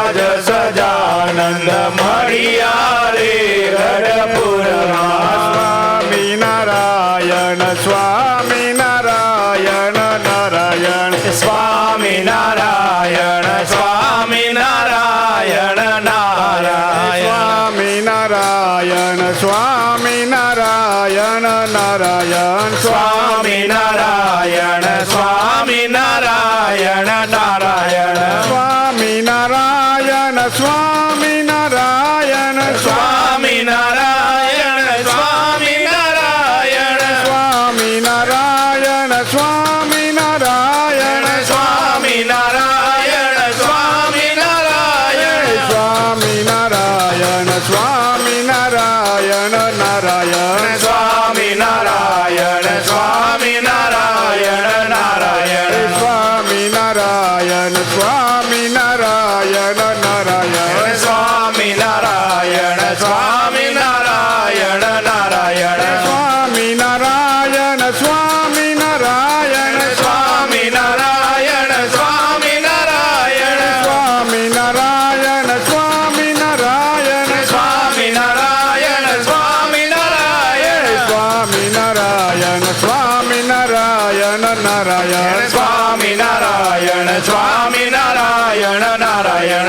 રાજ સજાનંદ મળ્યા રે ગઢપુરમાં. સ્વામિનારાયણ સ્વામિનારાયણ નારાયણ સ્વામિનારાયણ સ્વામિનારાયણ નારાયણ સ્વામિનારાયણ સ્વામિનારાયણ નારાયણ સ્વામિનારાયણ સ્વામિનારાયણ નારાયણ સ્વામિનારાયણ સ્વામિનારાયણ સ્વામિનારાયણ સ્વામિનારાયણ સ્વામિનારાયણ સ્વામિનારાયણ સ્વામિનારાયણ સ્વામિનારાયણ સ્વામિનારાયણ સ્વામિનારાયણ નારાયણ સ્વામિનારાયણ સ્વામિનારાયણ નારાયણ સ્વામિનારાયણ સ્વામિનારાયણ નારાયણ સ્વામિનારાયણ સ્વામિનારાયણ નારાયણ સ્વામિનારાયણ સ્વામિનારાયણ સ્વામિનારાયણ સ્વામિનારાયણ સ્વામિનારાયણ સ્વામિનારાયણ સ્વામિનારાયણ સ્વામિનારાયણ સ્વામિનારાયણ સ્વામિનારાયણ નારાયણ સ્વામિનારાયણ સ્વામિનારાયણ નારાયણ.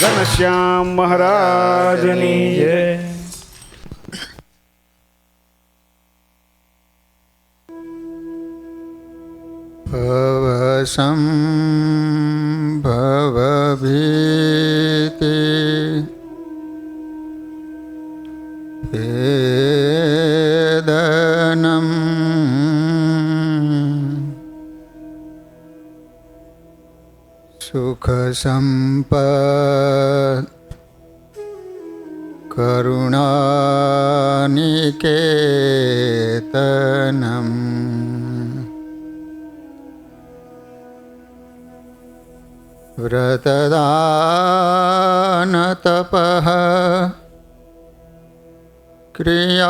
ઘનશ્યામ મહારાજની જય. ભવસંભવભીતિ વેદનમ સુખસંપદ કરુણાનિકેતનમ વ્રતદાનતપઃ ક્રિયાફલમ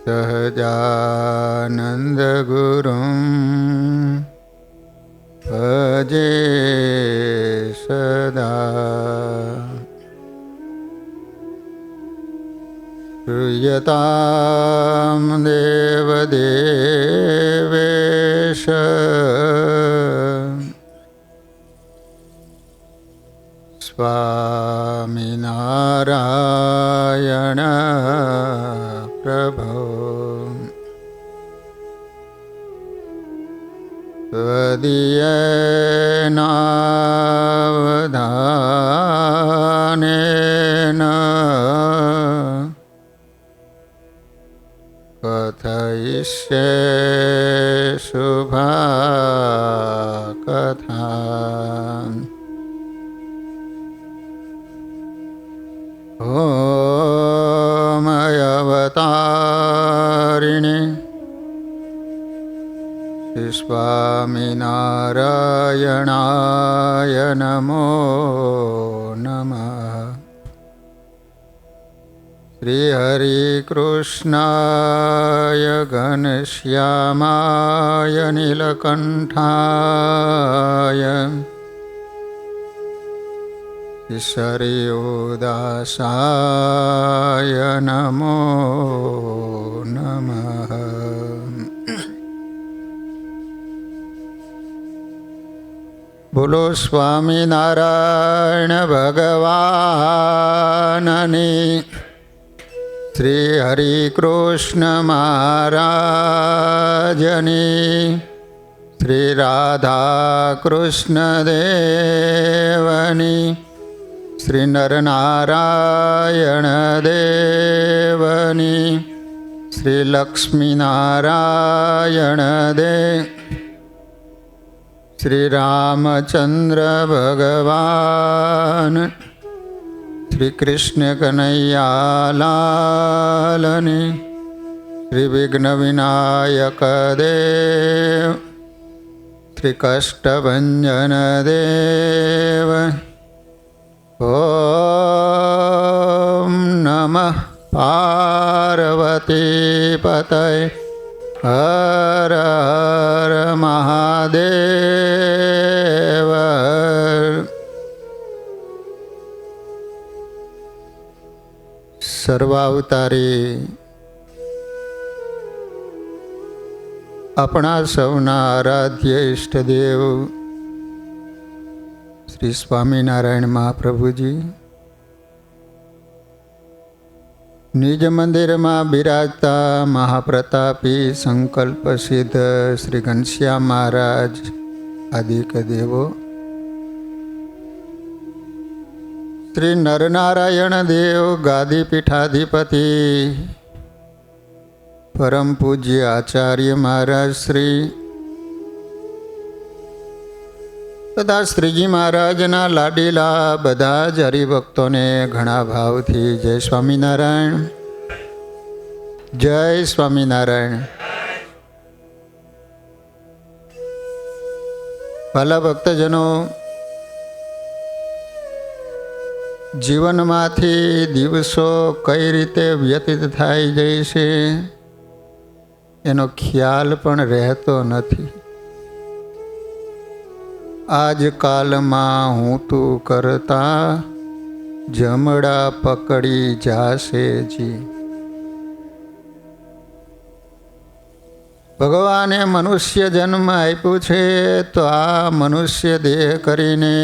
સહજાનંદ ગુરુમ ભજે સદા. શ્રૂયતામ દેવદેવેશ સ્વામિનારાયણ પ્રભો. ત્વદીયેનાવધાનેન કથયિષ્યે શુભા કથા. ઓમ અવતારિણી શ્રી સ્વામિનારાયણાય નમો નમઃ. શ્રી હરિકૃષ્ણાય ઘનશ્યામાય નીલકંઠાય સરયોદાસાય નમો નમઃ. બોલો સ્વામિનારાયણ ભગવાનની. શ્રી હરિકૃષ્ણ મહારાજની. શ્રી રાધાકૃષ્ણ દેવની. શ્રી નરનારાયણ દેવની. શ્રી લક્ષ્મીનારાયણ દેવ. શ્રી રામચંદ્ર ભગવાન. શ્રી કૃષ્ણ કનૈયાલાલની. શ્રી વિઘ્ન વિનાયક દેવ. શ્રી કષ્ટભંજન દેવ. ઓમ નમઃ પાર્વતી પતય હર હર મહાદેવ. સર્વાવતારી આપણા સૌના આરાધ્ય ઈષ્ટદેવ શ્રી સ્વામિનારાયણ મહાપ્રભુજી નિજ મંદિરમાં બિરાજતા મહાપ્રતાપી સંકલ્પ સિદ્ધ શ્રી ઘનશ્યામ મહારાજ આદિક દેવો, શ્રી નરનારાયણ દેવ ગાદી પીઠાધિપતિ પરમ પૂજ્ય આચાર્ય મહારાજ શ્રી તથા શ્રીજી મહારાજના લાડીલા બધા જ હરિભક્તોને ઘણા ભાવથી જય સ્વામિનારાયણ, જય સ્વામિનારાયણ. ભલા ભક્તજનો, જીવનમાંથી દિવસો કઈ રીતે વ્યતીત થાય જાય છે એનો ખ્યાલ પણ રહેતો નથી. આજ કાલમાં હું તું કરતા જમડા પકડી જાશે જી. ભગવાને મનુષ્ય જન્મ આપ્યું છે તો આ મનુષ્ય દેહ કરીને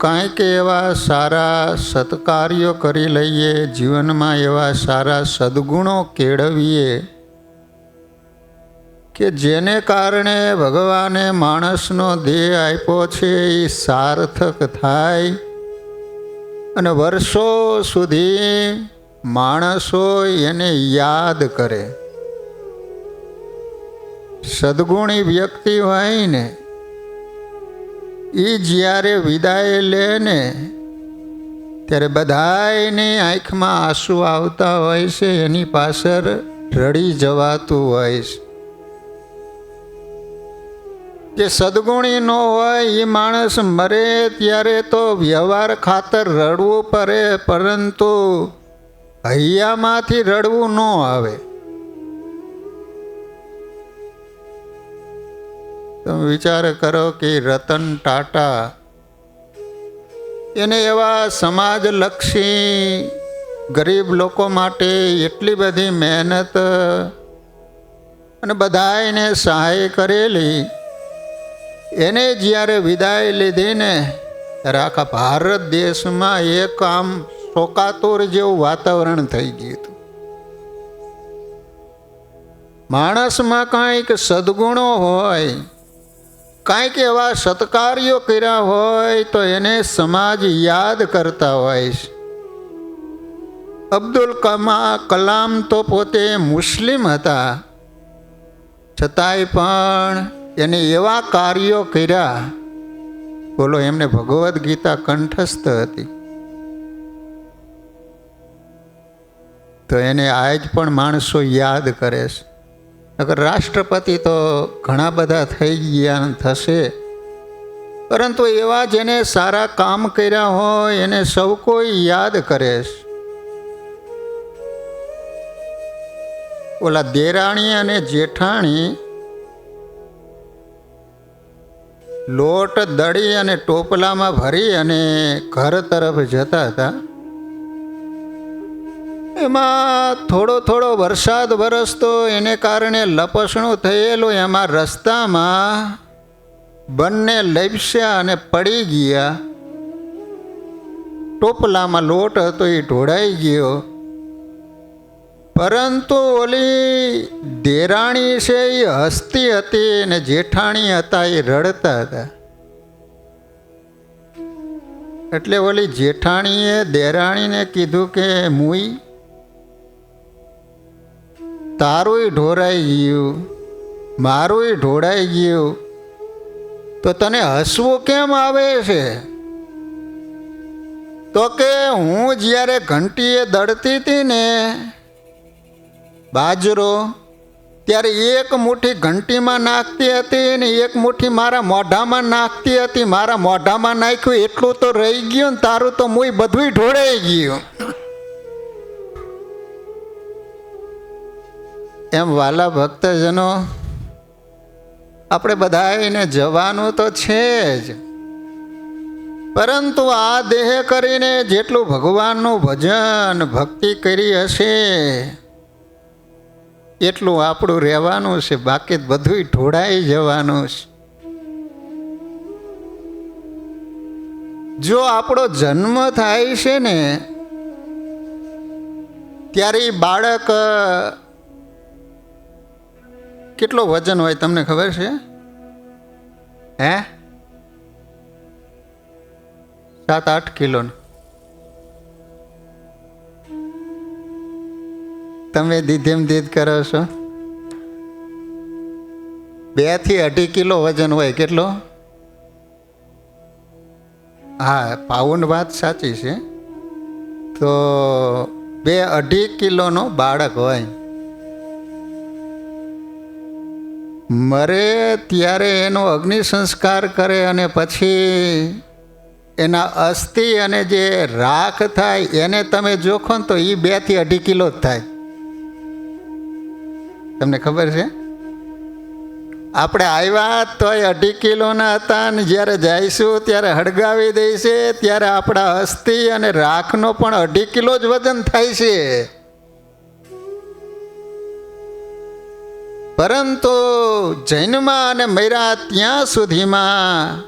કાંઈક એવા સારા સત્કાર્યો કરી લઈએ, જીવનમાં એવા સારા સદ્ગુણો કેળવીએ કે જેને કારણે ભગવાને માણસનો દેહ આપ્યો છે એ સાર્થક થાય અને વર્ષો સુધી માણસો એને યાદ કરે. સદ્ગુણી વ્યક્તિ હોય ને એ જ્યારે વિદાય લે ને ત્યારે બધાયની આંખમાં આંસુ આવતા હોય છે, એની પાછળ રડી જવાતું હોય છે. જે સદ્ગુણી ન હોય એ માણસ મરે ત્યારે તો વ્યવહાર ખાતર રડવું પડે, પરંતુ હૈયામાંથી રડવું ન આવે. તમે વિચાર કરો કે રતન ટાટા એને એવા સમાજલક્ષી ગરીબ લોકો માટે એટલી બધી મહેનત અને બધાને સહાય કરેલી, એને જ્યારે વિદાય લીધી ને ત્યારે આખા ભારત દેશમાં એક આમ શોકાતુર જેવું વાતાવરણ થઈ ગયું હતું. માણસમાં કાંઈક સદ્ગુણો હોય, કાંઈક એવા સત્કાર્યો કર્યા હોય તો એને સમાજ યાદ કરતા હોય છે. અબ્દુલ કલામ તો પોતે મુસ્લિમ હતા, છતાંય પણ એને એવા કાર્યો કર્યા, બોલો એમને ભગવદ્ ગીતા કંઠસ્થ હતી તો એને આજ પણ માણસો યાદ કરે છે. અગર રાષ્ટ્રપતિ તો ઘણા બધા થઈ ગયા થશે, પરંતુ એવા જેને સારા કામ કર્યા હોય એને સૌ કોઈ યાદ કરે છે. ઓલા દેરાણી અને જેઠાણી લોટ દળી અને ટોપલામાં ભરી અને ઘર તરફ જતા હતા. એમાં થોડો થોડો વરસાદ વરસતો, એને કારણે લપસણું થયેલું, એમાં રસ્તામાં બંને લપસ્યા અને પડી ગયા. ટોપલામાં લોટ હતો એ ઢોળાઈ ગયો, પરંતુ ઓલી દેરાણી છે એ હસતી હતી અને જેઠાણી હતા એ રડતા હતા. એટલે ઓલી જેઠાણીએ દેરાણીને કીધું કે મુઈ તારુંય ઢોરાઈ ગયું, મારુંય ઢોળાઈ ગયું, તો તને હસવું કેમ આવે છે? તો કે હું જ્યારે ઘંટીએ દળતી હતી ને બાજરો, ત્યારે એક મુઠ્ઠી ઘંટીમાં નાખતી હતી ને એક મુઠ્ઠી મારા મોઢામાં નાખતી હતી. મારા મોઢામાં નાખ્યું એટલું તો રહી ગયું ને તારું તો મુઈ બધુંય ઢોળાઈ ગયું. એમ વાલા ભક્તજનો, આપણે બધાને જવાનું તો છે જ, પરંતુ આ દેહ કરીને જેટલું ભગવાનનું ભજન ભક્તિ કરી હશે એટલું આપણું રહેવાનું છે, બાકી બધું ઢોળાઈ જવાનું છે. જો આપણો જન્મ થાય છે ને ત્યારે ઈ બાળક કેટલો વજન હોય તમને ખબર છે? હે 7-8 કિલોનું. તમે દીધેમ દીધ કરો છો. 2 થી 2.5 કિલો વજન હોય. કેટલો? હા, પાઉન્ડ વાત સાચી છે. તો 2-2.5 કિલોનો બાળક હોય. મરે ત્યારે એનો અગ્નિ સંસ્કાર કરે અને પછી એના અસ્થિ અને જે રાખ થાય એને તમે જોખો ને તો એ 2 થી 2.5 કિલો જ થાય. તમને ખબર છે? આપણે આવ્યા તોય 2.5 કિલોના હતા ને જ્યારે જઈશું ત્યારે હળગાવી દઈશે ત્યારે આપણા અસ્થિ અને રાખનો પણ 2.5 કિલો જ વજન થાય છે. પરંતુ જન્મમાં અને મર્યા ત્યાં સુધીમાં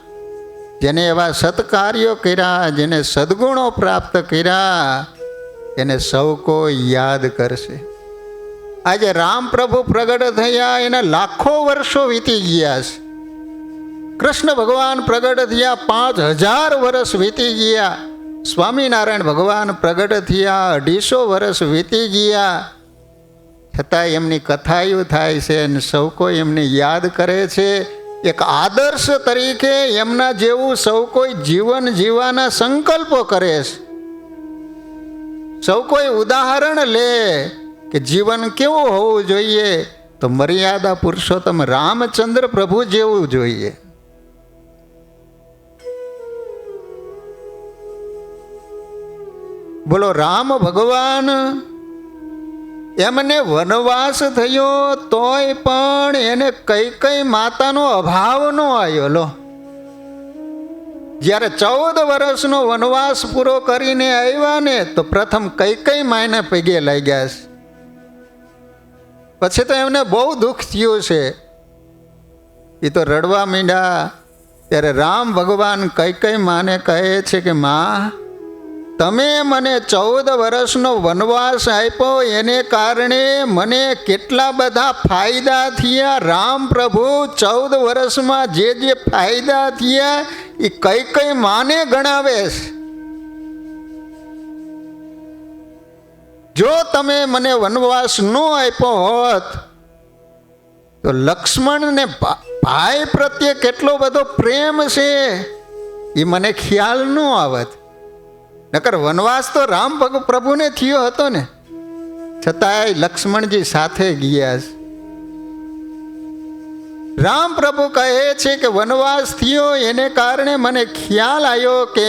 જેને એવા સત્કાર્યો કર્યા, જેને સદ્ગુણો પ્રાપ્ત કર્યા, એને સૌ કોઈ યાદ કરશે. આજે રામ પ્રભુ પ્રગટ થયા એના લાખો વર્ષો વીતી ગયા છે. કૃષ્ણ ભગવાન પ્રગટ થયા 5000 વર્ષ વીતી ગયા. સ્વામિનારાયણ ભગવાન પ્રગટ થયા 250 વર્ષ વીતી ગયા. છતાં એમની કથાઓ થાય છે અને સૌ કોઈ એમને યાદ કરે છે. એક આદર્શ તરીકે એમના જેવું સૌ કોઈ જીવન જીવવાના સંકલ્પો કરે છે. સૌ કોઈ ઉદાહરણ લે કે જીવન કેવું હોવું જોઈએ, તો મર્યાદા પુરુષોત્તમ રામચંદ્ર પ્રભુ જેવું જોઈએ. બોલો, રામ ભગવાન એમને વનવાસ થયો તોય પણ એને કઈ માતાનો અભાવ ન આવ્યો. લો, જ્યારે 14 વર્ષનો વનવાસ પૂરો કરીને આવ્યા ને તો પ્રથમ કઈ માયને પગે લાગ્યા છે. પછી તો એમને બહુ દુઃખ થયું છે. એ તો રડવા માંડ્યા. ત્યારે રામ ભગવાન કઈ માને કહે છે કે માં, તમે મને 14 વર્ષનો વનવાસ આપ્યો એને કારણે મને કેટલા બધા ફાયદા થયા. રામ પ્રભુ 14 વર્ષમાં જે ફાયદા થયા એ કઈ માને ગણાવે છે. જો તમે મને વનવાસ ન આપ્યો હોત તો લક્ષ્મણને ભાઈ પ્રત્યે કેટલો બધો પ્રેમ છે એ મને ખ્યાલ ન આવત. નકર વનવાસ તો રામ પ્રભુને થયો હતો ને, છતાંય લક્ષ્મણજી સાથે ગયા છે. રામ પ્રભુ કહે છે કે વનવાસ થયો એને કારણે મને ખ્યાલ આવ્યો કે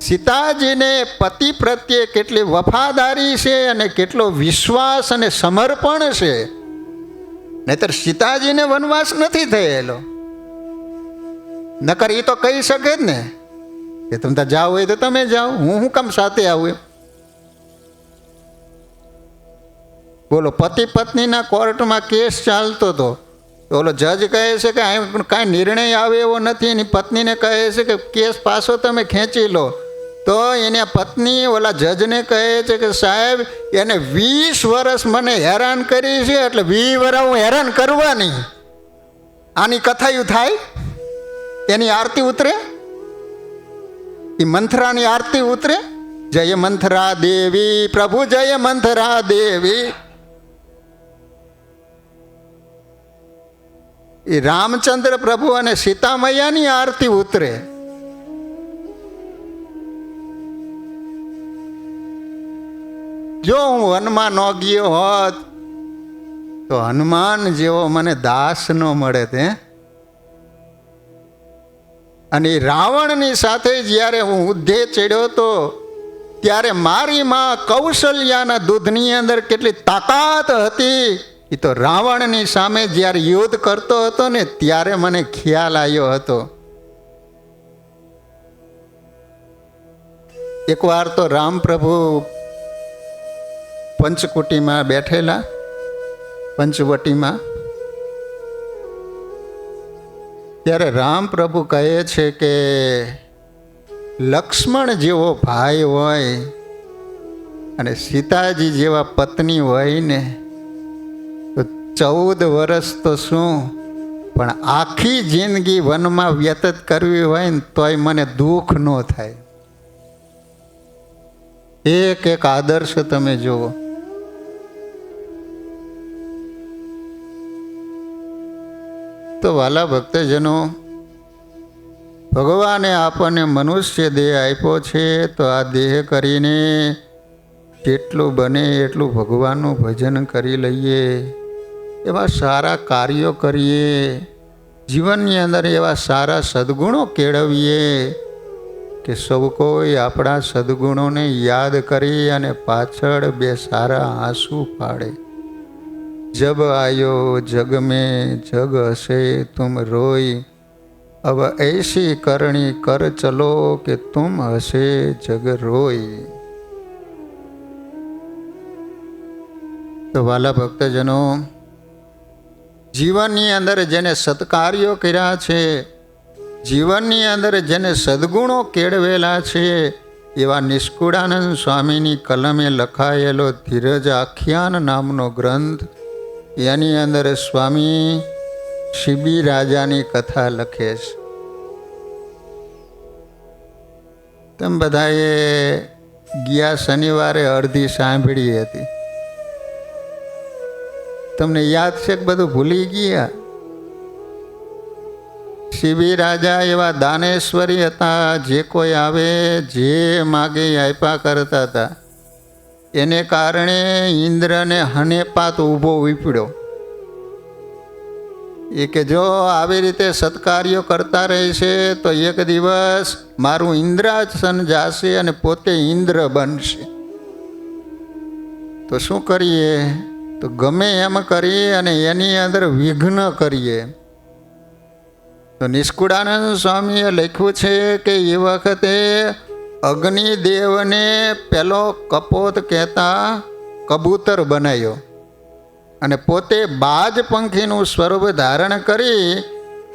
સીતાજીને પતિ પ્રત્યે કેટલી વફાદારી છે અને કેટલો વિશ્વાસ અને સમર્પણ છે. નહીતર સીતાજીને વનવાસ નથી થયેલો. નકર એ તો કહી શકે જ ને કે તમે ત્યાં જાઓ હોય તો તમે જાઓ, હું કામ સાથે આવું. બોલો, પતિ પત્નીના કોર્ટમાં કેસ ચાલતો હતો. ઓલો જજ કહે છે કે કાંઈ નિર્ણય આવે એવો નથી. એની પત્નીને કહે છે કે કેસ પાછો તમે ખેંચી લો. તો એને પત્ની ઓલા જજને કહે છે કે સાહેબ, એને 20 વર્ષ મને હેરાન કરી છે એટલે 20 વર્ષ હું હેરાન કરવાની. આની કથાયું થાય, એની આરતી ઉતરે, એ મંથરાની આરતી ઉતરે. જય મંથરા દેવી, પ્રભુ જય મંથરા દેવી. એ રામચંદ્ર પ્રભુ અને સીતા મૈયાની આરતી ઉતરે. જો હું વનમાં ન ગયો હોત તો હનુમાન જેવો મને દાસ ન મળે તે. અને રાવણની સાથે જ્યારે હું યુદ્ધે ચડ્યો હતો ત્યારે મારી માં કૌશલ્યાના દૂધની અંદર કેટલી તાકાત હતી એ તો રાવણની સામે જ્યારે યુદ્ધ કરતો હતો ને ત્યારે મને ખ્યાલ આવ્યો હતો. એકવાર તો રામ પ્રભુ પંચકુટીમાં બેઠેલા, પંચવટીમાં, ત્યારે રામ પ્રભુ કહે છે કે લક્ષ્મણ જેવો ભાઈ હોય અને સીતાજી જેવા પત્ની હોય ને તો 14 વર્ષ તો શું પણ આખી જિંદગી વનમાં વ્યતીત કરવી હોય ને તોય મને દુઃખ ન થાય. એક એક આદર્શ તમે જુઓ. તો વાલા ભક્તજનો, ભગવાને આપણને મનુષ્ય દેહ આપ્યો છે તો આ દેહ કરીને જેટલું બને એટલું ભગવાનનું ભજન કરી લઈએ, એવા સારા કાર્યો કરીએ, જીવનની અંદર એવા સારા સદ્ગુણો કેળવીએ કે સૌ કોઈ આપણા સદ્ગુણોને યાદ કરી અને પાછળ બે સારા આંસુ પાડે. જબ આયો જગ મેં જગ હસે તુમ રોઈ, अब ऐसी करणी कर चलो કે તુમ હસે જગ રોઈ. તો વાલા ભક્તજનો, જીવનની અંદર જેને સત્કાર્યો કર્યા છે, જીવનની અંદર જેને સદ્ગુણો કેળવેલા છે, એવા નિષ્કુળાનંદ સ્વામીની કલમે લખાયેલો ધીરજ આખ્યાન નામનો ગ્રંથ, એની અંદર સ્વામી શિબી રાજાની કથા લખે છે. તમે બધાએ ગયા શનિવારે અડધી સાંભળી હતી. તમને યાદ છે કે બધું ભૂલી ગયા? શિબી રાજા એવા દાનેશ્વરી હતા, જે કોઈ આવે જે માગે આપ્યા કરતા હતા. એને કારણે ઇન્દ્રને હનેપાત ઊભો ઉપડ્યો. એ કે જો આવી રીતે સત્કાર્યો કરતા રહેશે તો એક દિવસ મારું ઇન્દ્રાસન જાશે અને પોતે ઇન્દ્ર બનશે. તો શું કરીએ? તો ગમે એમ કરીએ અને એની અંદર વિઘ્ન કરીએ. તો નિષ્કુળાનંદ સ્વામીએ લખ્યું છે કે એ વખતે અગ્નિદેવને પેલો કપોત કહેતા કબૂતર બનાવ્યો અને પોતે બાજ પંખીનું સ્વરૂપ ધારણ કરી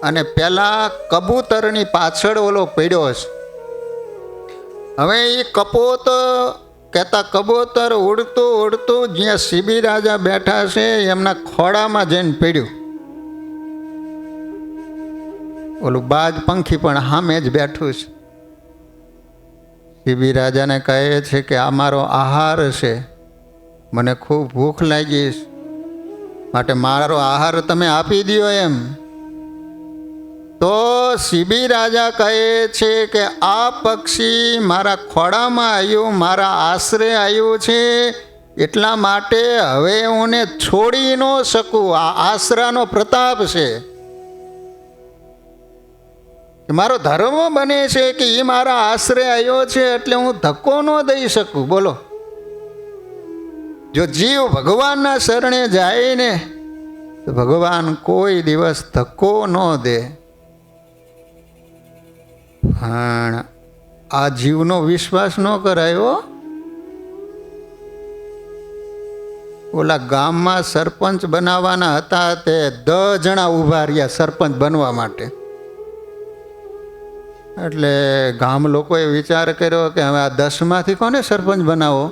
અને પેલા કબૂતરની પાછળ ઓલો પડ્યો છે. હવે એ કપોત કહેતા કબૂતર ઉડતું ઉડતું જ્યાં શિબી રાજા બેઠા છે એમના ખોળામાં જઈને પડ્યું. ઓલું બાજ પંખી પણ સામે જ બેઠું છે. શિબી રાજાને કહે છે કે આ મારો આહાર છે, મને ખૂબ ભૂખ લાગી છે, માટે મારો આહાર તમે આપી દો એમ. તો શિબી રાજા કહે છે કે આ પક્ષી મારા ખોળામાં આવ્યું, મારા આશરે આવ્યું છે, એટલા માટે હવે હું છોડી ન શકું. આ આશરાનો પ્રતાપ છે કે મારો ધર્મ બને છે કે એ મારા આશરે આવ્યો છે એટલે હું ધક્કો ન દઈ શકું. બોલો, જો જીવ ભગવાનના શરણે જાય ને તો ભગવાન કોઈ દિવસ ધક્કો ન દે. પણ આ જીવનો વિશ્વાસ ન કરાયો. ઓલા ગામમાં સરપંચ બનાવવાના હતા, તે 10 જણા ઊભા રહ્યા સરપંચ બનવા માટે. એટલે ગામ લોકોએ વિચાર કર્યો કે હવે આ 10માંથી કોને સરપંચ બનાવો?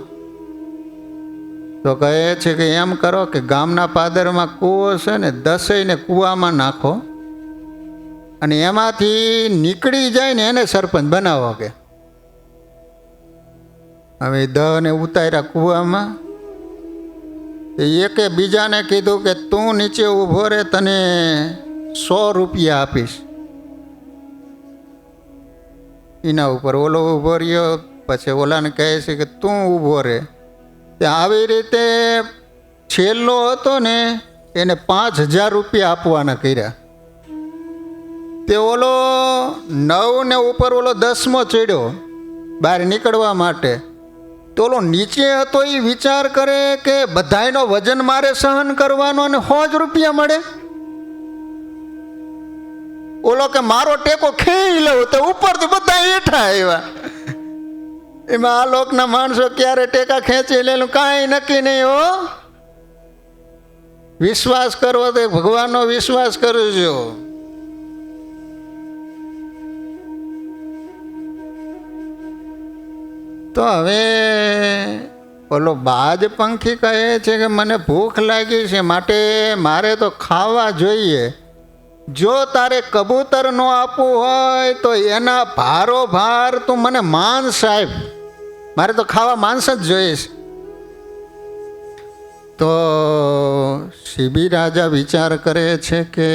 તો કહે છે કે એમ કરો કે ગામના પાદરમાં કૂવો છે ને 10ને કૂવામાં નાખો અને એમાંથી નીકળી જાય ને એને સરપંચ બનાવો. કે હવે 10ને ઉતાર્યા કૂવામાં. એકે બીજાને કીધું કે તું નીચે ઊભો રે, તને 100 રૂપિયા આપીશ. એના ઉપર ઓલો ઊભો રહ્યો. પછી ઓલાને કહે છે કે તું ઊભો રહે. આવી રીતે છેલ્લો હતો ને એને 5000 રૂપિયા આપવાના કર્યા. તે ઓલો 9 ને ઉપર ઓલો 10મો ચડ્યો બહાર નીકળવા માટે. તો ઓલો નીચે હતો એ વિચાર કરે કે બધાયનો વજન મારે સહન કરવાનો અને 100 જ રૂપિયા મળે. ઓલો કે મારો ટેકો ખેંચી લઉં તો ઉપરથી બધા હેઠા આવ્યા. એમાં આ લોકના માણસો ક્યારે ટેકા ખેંચી લેલું કાંઈ નક્કી નહીં હો. વિશ્વાસ કરવો તો ભગવાનનો વિશ્વાસ કરજો. તો હવે ઓલો બાજ પંખી કહે છે કે મને ભૂખ લાગી છે, માટે મારે તો ખાવા જોઈએ. જો તારે કબૂતર નો આપવું હોય તો એના ભારો ભાર તું મને માંસ આપ, મારે તો ખાવા માંસ જ જોઈએ છે. તો શિબી રાજા વિચાર કરે છે કે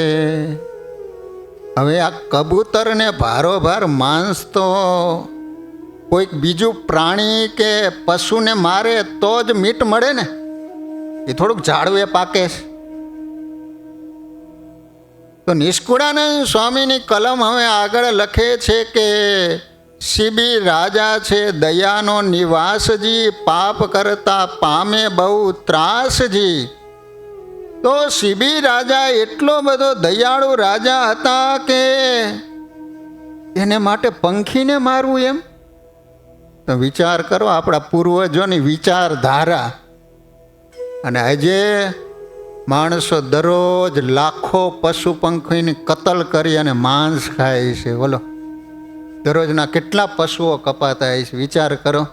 હવે આ કબૂતરને ભારોભાર માંસ તો કોઈક બીજું પ્રાણી કે પશુને મારે તો જ મીટ મળે ને, એ થોડુંક ઝાડવે પાકે છે. તો નિષ્કુળાનંદ સ્વામીની કલમ હવે આગળ લખે છે કે શિબી રાજા છે દયાનો નિવાસજી, પાપ કરતા પામે બહુ ત્રાસજી. તો શિબી રાજા એટલો બધો દયાળુ રાજા હતા કે એને માટે પંખીને મારવું એમ. તો વિચાર કરો આપણા પૂર્વજોની વિચારધારા. અને આજે માણસો દરરોજ લાખો પશુ પંખીની કતલ કરી અને માંસ ખાય છે. બોલો, દરરોજના કેટલા પશુઓ કપાતા હોય છે, વિચાર કરો.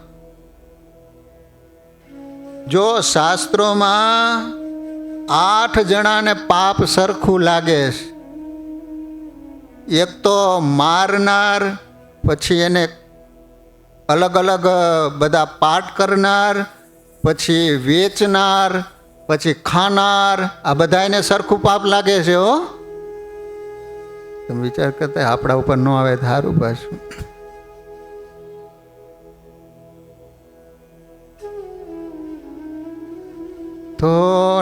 જો શાસ્ત્રોમાં 8 જણાને પાપ સરખું લાગે છે. એક તો મારનાર, પછી એને અલગ અલગ બધા પાઠ કરનાર, પછી વેચનાર, પછી ખાનાર, આ બધાને સરખું પાપ લાગે છે હો. તમે વિચાર કરતા આપણા ઉપર ન આવે સારું પાછું. તો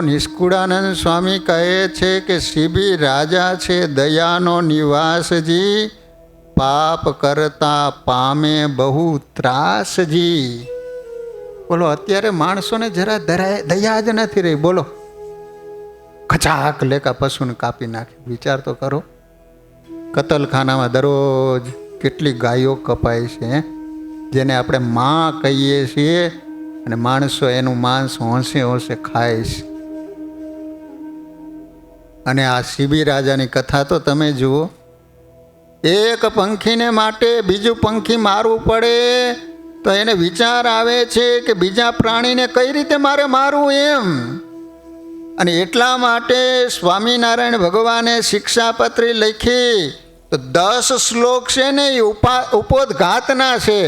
નિષ્કુળાનંદ સ્વામી કહે છે કે શિબી રાજા છે દયાનો નિવાસજી, પાપ કરતા પામે બહુ ત્રાસજી. બોલો, અત્યારે માણસોને જરા દયા જ નથી રહી. બોલો, ખચાક લેકા પશુને કાપી નાખે. વિચાર તો કરો, કતલખાનામાં દરરોજ કેટલી ગાયો કપાય છે, જેને આપણે માં કહીએ છીએ, અને માણસો એનું માંસ હોંશે હોંશે ખાય છે. અને આ શિબી રાજાની કથા તો તમે જુઓ. એક પંખીને માટે બીજું પંખી મારવું પડે તો એને વિચાર આવે છે કે બીજા પ્રાણીને કઈ રીતે મારે મારવું એમ. અને એટલા માટે સ્વામિનારાયણ ભગવાને શિક્ષાપત્રી લખી. તો 10 શ્લોક છે ને એ ઉપોદઘાતના છે.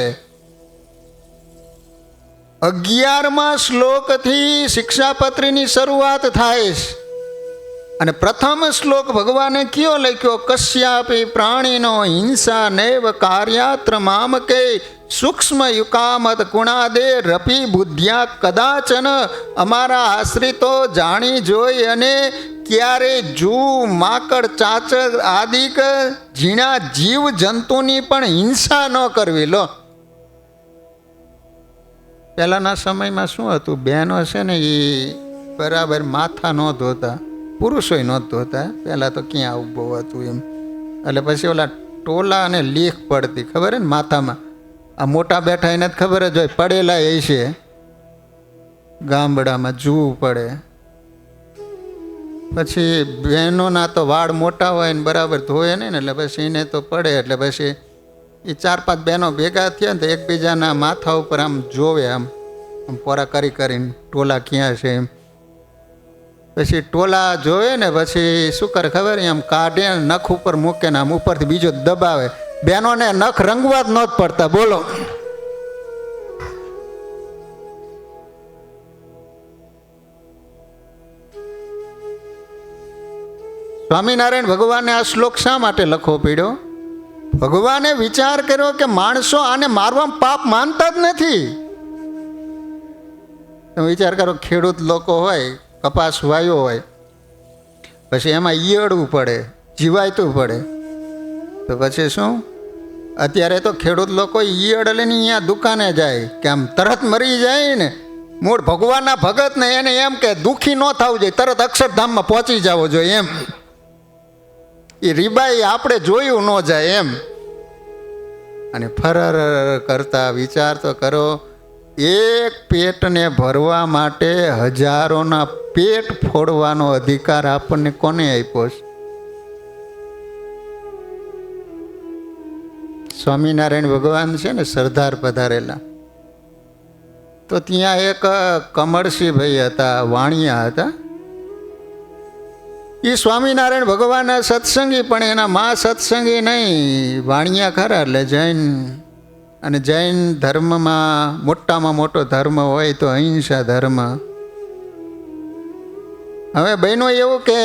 11મા શ્લોકથી શિક્ષાપત્રીની શરૂઆત થાય છે. અને પ્રથમ શ્લોક ભગવાને કયો લખ્યો? કશ્યાપી પ્રાણીનો હિંસા નૈવ કાર્યાત્ર મામકે સૂક્ષ્મ યુકામત ગુણાદે રપી બુદ્ધ્યા કદાચન. અમારા આશ્રિતો જાણી જોઈ અને ક્યારે જૂ, માકડ, ચાચર આદિક ઝીણા જીવ જંતુની પણ હિંસા ન કરવી. લો, પહેલાના સમયમાં શું હતું, બહેનો છે ને એ બરાબર માથા ન ધોતા, પુરુષોય ન ધોતા. પહેલાં તો ક્યાં આવું બહુ હતું એમ. એટલે પછી ઓલા ટોલા અને લીખ પડતી, ખબર ને માથામાં. આ મોટા બેઠા એને જ ખબર જ હોય, પડેલા એ છે ગામડામાં જૂ પડે. પછી બહેનોના તો વાળ મોટા હોય ને બરાબર ધોય નહીં ને, એટલે પછી એને તો પડે. એટલે પછી એ 4-5 બહેનો ભેગા થયા ને તો એકબીજાના માથા ઉપર આમ જોવે, આમ પોરા કરી કરીને ટોલા ક્યાં છે એમ. પછી ટોલા જોવે ને પછી શું કરે ખબર, એમ કાઢે, નખ ઉપર મૂકે ને આમ ઉપરથી બીજો દબાવે. બહેનોને નખ રંગવા જ નહોત પડતા. બોલો, સ્વામિનારાયણ ભગવાને આ શ્લોક શા માટે લખવો પડ્યો? ભગવાને વિચાર કર્યો કે માણસો આને મારવામાં પાપ માનતા જ નથી. તમે વિચાર કરો, ખેડૂત લોકો હોય, કપાસ વાયો હોય, પછી એમાં ઈયળવું પડે, જીવાયતું પડે, તો પછી શું અત્યારે તો ખેડૂત લોકો ઈયળ લઈને અહીંયા દુકાને જાય કે આમ તરત મરી જાય ને, મૂળ ભગવાનના ભગત ને એને એમ કે દુઃખી ન થવું જોઈએ, તરત અક્ષરધામમાં પહોંચી જવો જોઈએ એમ. એ રીબાઈ આપણે જોયું ન જાય એમ. અને ફરર કરતા વિચાર તો કરો, એક પેટને ભરવા માટે હજારોના પેટ ફોડવાનો અધિકાર આપણને કોને આપ્યો છે? સ્વામિનારાયણ ભગવાન છે ને સરદાર પધારેલા, તો ત્યાં એક કમળસિંહભાઈ હતા, વાણિયા હતા. એ સ્વામિનારાયણ ભગવાનના સત્સંગી, પણ એના માં સત્સંગી નહીં, વાણિયા ખરા એટલે જૈન. અને જૈન ધર્મમાં મોટામાં મોટો ધર્મ હોય તો અહિંસા ધર્મ. હવે બહેનો એવું કે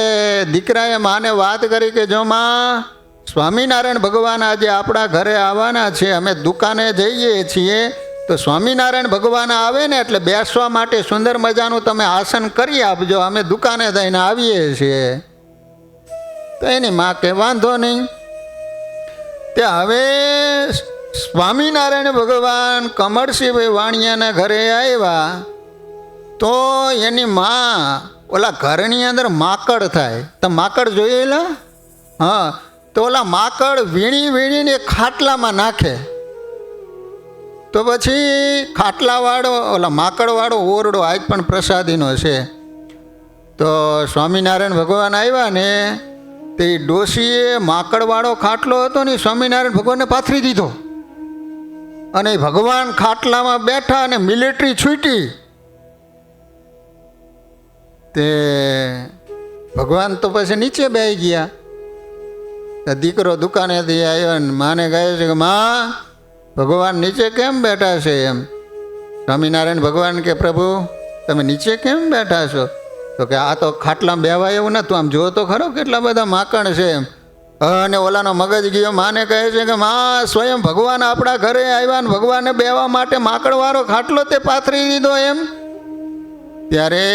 દીકરાએ માને વાત કરી કે જો માં, સ્વામિનારાયણ ભગવાન આજે આપણા ઘરે આવવાના છે, અમે દુકાને જઈએ છીએ, તો સ્વામિનારાયણ ભગવાન આવે ને એટલે બેસવા માટે સુંદર મજાનું તમે આસન કરી આપજો, અમે દુકાને થઈને આવીએ છીએ. તો એની માં કે વાંધો નહીં. તે હવે સ્વામિનારાયણ ભગવાન કમળસિંહભાઈ વાણિયાના ઘરે આવ્યા તો એની માં ઓલા ઘરની અંદર માકડ થાય. તો માકડ જોયેલા? હા. તો ઓલા માકડ વીણી વીણીને ખાટલામાં નાખે. તો પછી ખાટલાવાળો ઓલા માકડવાળો ઓરડો આજ પણ પ્રસાદીનો છે. તો સ્વામિનારાયણ ભગવાન આવ્યા ને તે ડોશીએ માકડવાળો ખાટલો હતો ને સ્વામિનારાયણ ભગવાનને પાથરી દીધો. અને ભગવાન ખાટલામાં બેઠા અને મિલિટરી છૂટી. તે ભગવાન તો પછી નીચે બેસી ગયા. દીકરો દુકાનેથી આવ્યો ને માને કહે છે કે માં, ભગવાન નીચે કેમ બેઠા છે એમ. સ્વામિનારાયણ ભગવાન કે પ્રભુ તમે નીચે કેમ બેઠા છો? તો કે આ તો ખાટલામાં બેવાય એવું નતું, આમ જો તો ખરો કેટલા બધા માકણ છે એમ. અને ઓલાનો મગજ ગયો. માને કહે છે કે માં, સ્વયં ભગવાન આપણા ઘરે આવ્યા ને ભગવાનને બેવા માટે માકડવાળો ખાટલો તે પાથરી દીધો એમ. ત્યારે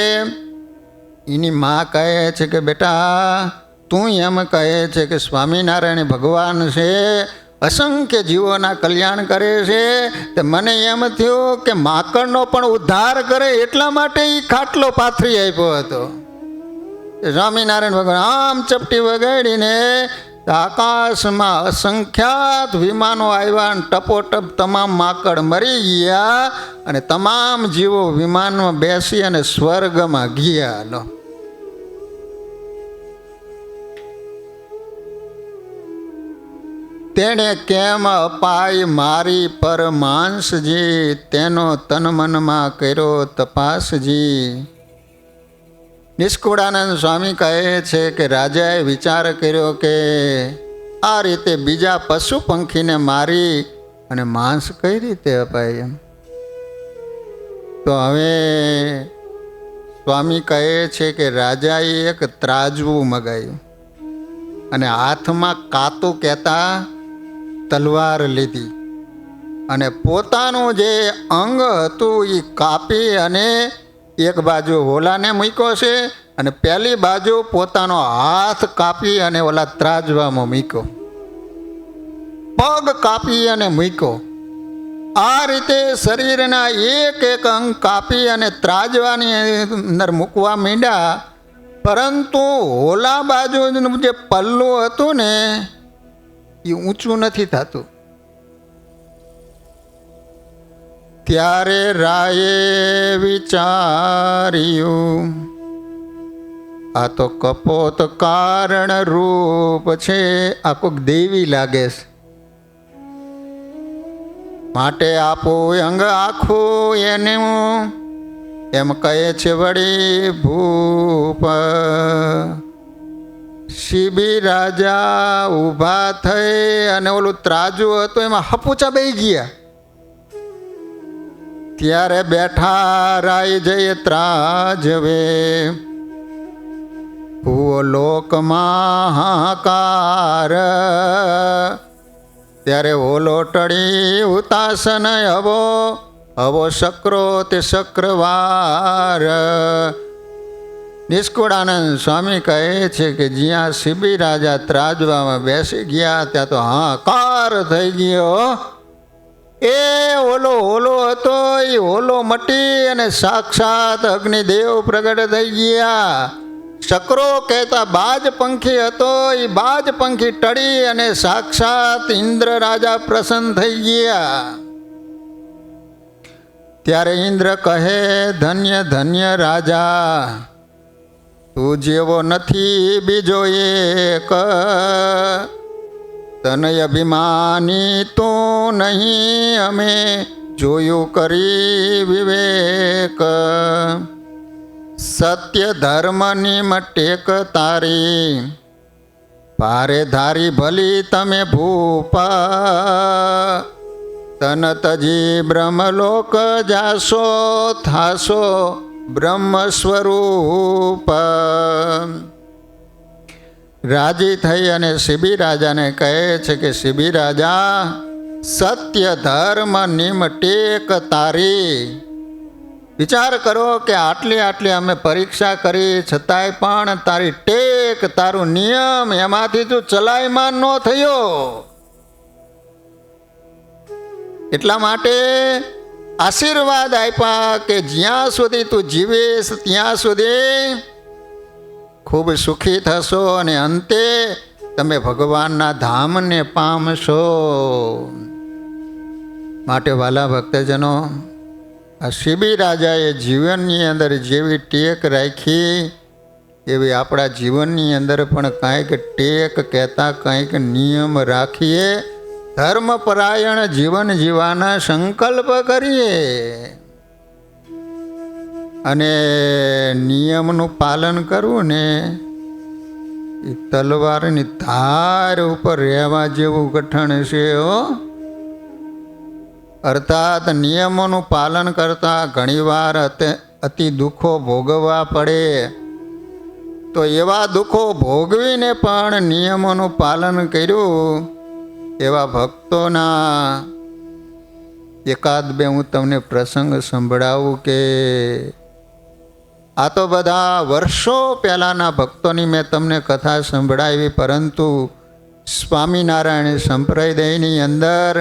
એની માં કહે છે કે બેટા, તું એમ કહે છે કે સ્વામિનારાયણ ભગવાન છે, અસંખ્ય જીવોના કલ્યાણ કરે છે, તે મને એમ થયું કે માકડનો પણ ઉદ્ધાર કરે એટલા માટે એ ખાટલો પાથરી આપ્યો હતો. સ્વામિનારાયણ ભગવાન આમ ચપટી વગાડીને આકાશમાં અસંખ્યાત વિમાનો આવ્યા, ટપોટપ તમામ માકડ મરી ગયા અને તમામ જીવો વિમાનમાં બેસી અને સ્વર્ગમાં ગયા. લો, તેણે કેમ અપાય મારી પર માંસજી, તેનો તન મનમાં કર્યો તપાસજી. નિષ્કુળાનંદ સ્વામી કહે છે કે રાજાએ વિચાર કર્યો કે આ રીતે બીજા પશુ પંખીને મારી અને માંસ કઈ રીતે અપાય એમ. તો હવે સ્વામી કહે છે કે રાજાએ એક ત્રાજવું મગાવ્યું અને હાથમાં કાતું કહેતા તલવાર લીધી અને પોતાનું જે અંગ હતું એ કાપી અને એક બાજુ ઓલાને મૂક્યો છે અને પહેલી બાજુ પોતાનો હાથ કાપી અને ઓલા ત્રાજવામાં મૂક્યો, પગ કાપી અને મૂક્યો. આ રીતે શરીરના એક એક અંગ કાપી અને ત્રાજવાની અંદર મૂકવા માંડ્યા. પરંતુ ઓલા બાજુનું જે પલ્લું હતું ને એ ઊંચું નથી થતું. ત્યારે રાયે વિચાર્યું આ તો કપોત કારણ રૂપ છે, આ કોઈક દેવી લાગે છે, માટે આપો અંગ આખું એનું. એમ કહે છે વળી ભૂપ. શિબી રાજા ઊભા થઈ અને ઓલું ત્રાજુ હતું એમાં હપુચા બેસી ગયા. ત્યારે બેઠા રાય જય ત્રાજવે, ભૂવો લોકમાં હાહાકાર. ત્યારે ઓલો ટળી ઉતાસન હવો, હવો શક્રો તે શક્રવાર. નિષ્કુળાનંદ સ્વામી કહે છે કે જ્યાં શિબી રાજા ત્રાજવામાં બેસી ગયા ત્યાં તો હાહાકાર થઈ ગયો. એ ઓલો હતો એ ઓલો મટી અને સાક્ષાત અગ્નિદેવ પ્રગટ થઈ ગયા. શકરો કહેતા બાજ પંખી હતો એ બાજ પંખી ટળી અને સાક્ષાત ઇન્દ્ર રાજા પ્રસન્ન થઈ ગયા. ત્યારે ઇન્દ્ર કહે, ધન્ય ધન્ય રાજા, તું જેવો નથી બીજો એક, તનય અભિમાની તું નહીં, અમે જોયું કરી વિવેક. સત્ય ધર્મની મટેક તારી, પારે ધારી ભલી તમે ભૂપા. તન તજી બ્રહ્મલોક જાશો, થાશો બ્રહ્મ સ્વરૂપ. રાજી થઈ અને શિબી રાજાને કહે છે કે શિબી રાજા, સત્ય ધર્મ નિમ ટેક તારી. વિચાર કરો કે આટલી અમે પરીક્ષા કરી છતાંય પણ તારી ટેક, તારું નિયમ એમાંથી તું ચલાયમાન ન થયો. એટલા માટે આશીર્વાદ આપ્યા કે જ્યાં સુધી તું જીવીશ ત્યાં સુધી ખૂબ સુખી થશો અને અંતે તમે ભગવાનના ધામને પામશો. માટે વાલા ભક્તજનો, આ શિબી રાજાએ જીવનની અંદર જેવી ટેક રાખી એવી આપણા જીવનની અંદર પણ કાંઈક ટેક કહેતા કાંઈક નિયમ રાખીએ, ધર્મપરાયણ જીવન જીવવાના સંકલ્પ કરીએ અને નિયમનું પાલન કરવું ને એ તલવારની ધાર ઉપર રહેવા જેવું કઠણ છે. અર્થાત નિયમોનું પાલન કરતાં ઘણીવાર અતિ દુઃખો ભોગવવા પડે. તો એવા દુઃખો ભોગવીને પણ નિયમોનું પાલન કર્યું એવા ભક્તોના એકાદ બે હું તમને પ્રસંગ સંભળાવું કે આ તો બધા વર્ષો પહેલાંના ભક્તોની મેં તમને કથા સંભળાવી, પરંતુ સ્વામિનારાયણ સંપ્રદાયની અંદર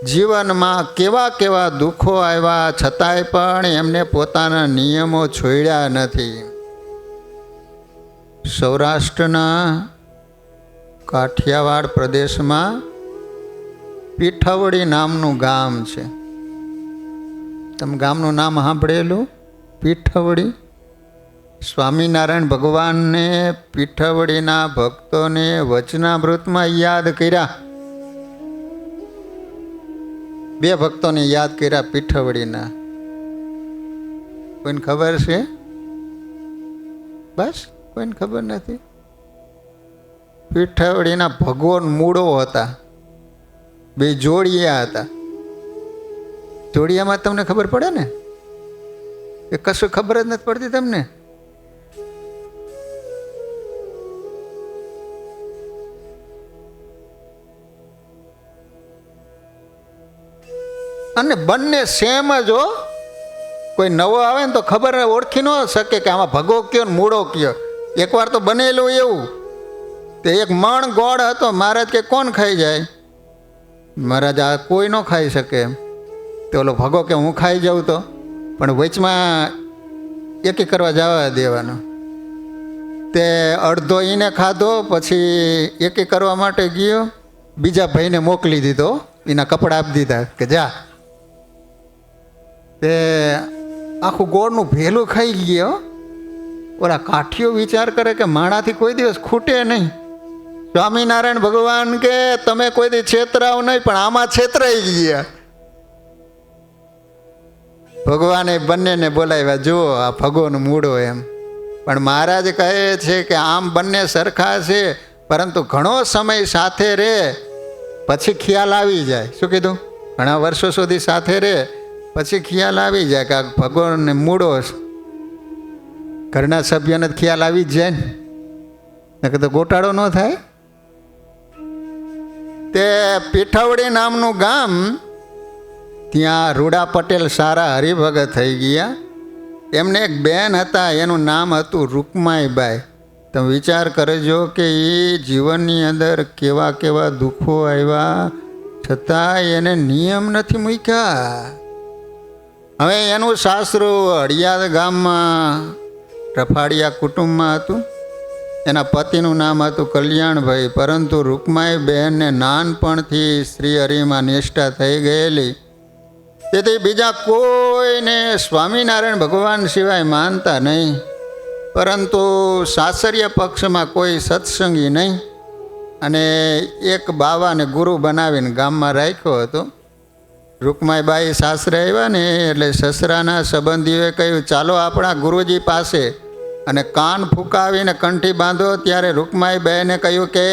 જીવનમાં કેવા કેવા દુઃખો આવ્યા છતાંય પણ એમને પોતાના નિયમો છોડ્યા નથી. સૌરાષ્ટ્રના કાઠિયાવાડ પ્રદેશમાં પીઠવડી નામનું ગામ છે. તમે ગામનું નામ સાંભળેલું? પીઠવડી. સ્વામિનારાયણ ભગવાનને પીઠવડીના ભક્તોને વચનામૃતમાં યાદ કર્યા. બે ભક્તોને યાદ કર્યા પીઠવડીના. કોઈને ખબર છે? બસ કોઈને ખબર નથી. પીઠવડીના ભગવાન મૂળો હતા, બે જોડિયા હતા. જોડિયામાં તમને ખબર પડે ને? એ કશું ખબર જ નથી પડતી તમને. અને બંને સેમ જ હો. કોઈ નવો આવે ને તો ખબર ઓળખી ન શકે કે આમાં ભગો કયો ને મૂળો કયો. એકવાર તો બનેલું એવું, તે એક મણ ગોળ હતો. મહારાજ કે કોણ ખાઈ જાય? મહારાજ આ કોઈ ન ખાઈ શકે. તો ઓલો ભગો કે હું ખાઈ જાઉં તો, પણ વચમાં એકી કરવા જવા દેવાનો. તે અડધો એને ખાધો, પછી એકી કરવા માટે ગયો, બીજા ભાઈને મોકલી દીધો, એના કપડાં આપી દીધા કે જા. તે આખું ગોળનું ભેલું ખાઈ ગયો. ઓલા કાઠીઓ વિચાર કરે કે માણાથી કોઈ દિવસ ખૂટે નહીં. સ્વામિનારાયણ ભગવાન કે તમે કોઈ દી છેતરાવ નહીં, પણ આમાં છેતરાઈ ગયા. ભગવાને બંનેને બોલાવ્યા, જુઓ આ ભગોનો મૂળો એમ. પણ મહારાજ કહે છે કે આમ બંને સરખા છે, પરંતુ ઘણો સમય સાથે રહે પછી ખ્યાલ આવી જાય. શું કીધું? ઘણા વર્ષો સુધી સાથે રહે પછી ખ્યાલ આવી જાય કે આ ભગવાનને મૂળો. ઘરના સભ્યોને ખ્યાલ આવી જ જાય ને, નકર તો ગોટાળો ન થાય. તે પીઠવડી નામનું ગામ, ત્યાં રૂડા પટેલ સારા હરિભગત થઈ ગયા. એમને એક બેન હતા, એનું નામ હતું રૂકમાઈબાઈ. તમે વિચાર કરજો કે એ જીવનની અંદર કેવા કેવા દુઃખો આવ્યા, છતાંય એને નિયમ નથી મૂક્યા. હવે એનું સાસરું હળિયાદ ગામમાં રફાડિયા કુટુંબમાં હતું. એના પતિનું નામ હતું કલ્યાણભાઈ. પરંતુ રૂકમાઈ બહેનને નાનપણથી શ્રી હરિમાં નિષ્ઠા થઈ ગયેલી, તેથી બીજા કોઈને સ્વામિનારાયણ ભગવાન સિવાય માનતા નહીં. પરંતુ સાસરિયા પક્ષમાં કોઈ સત્સંગી નહીં, અને એક બાવાને ગુરુ બનાવીને ગામમાં રાખ્યો હતો. રૂકમાઈબાઈ સાસરે આવ્યા ને એટલે સસરાના સંબંધીઓએ કહ્યું, ચાલો આપણા ગુરુજી પાસે, અને કાન ફૂંકાવીને કંઠી બાંધો. ત્યારે રૂકમાઈબાઈને કહ્યું કે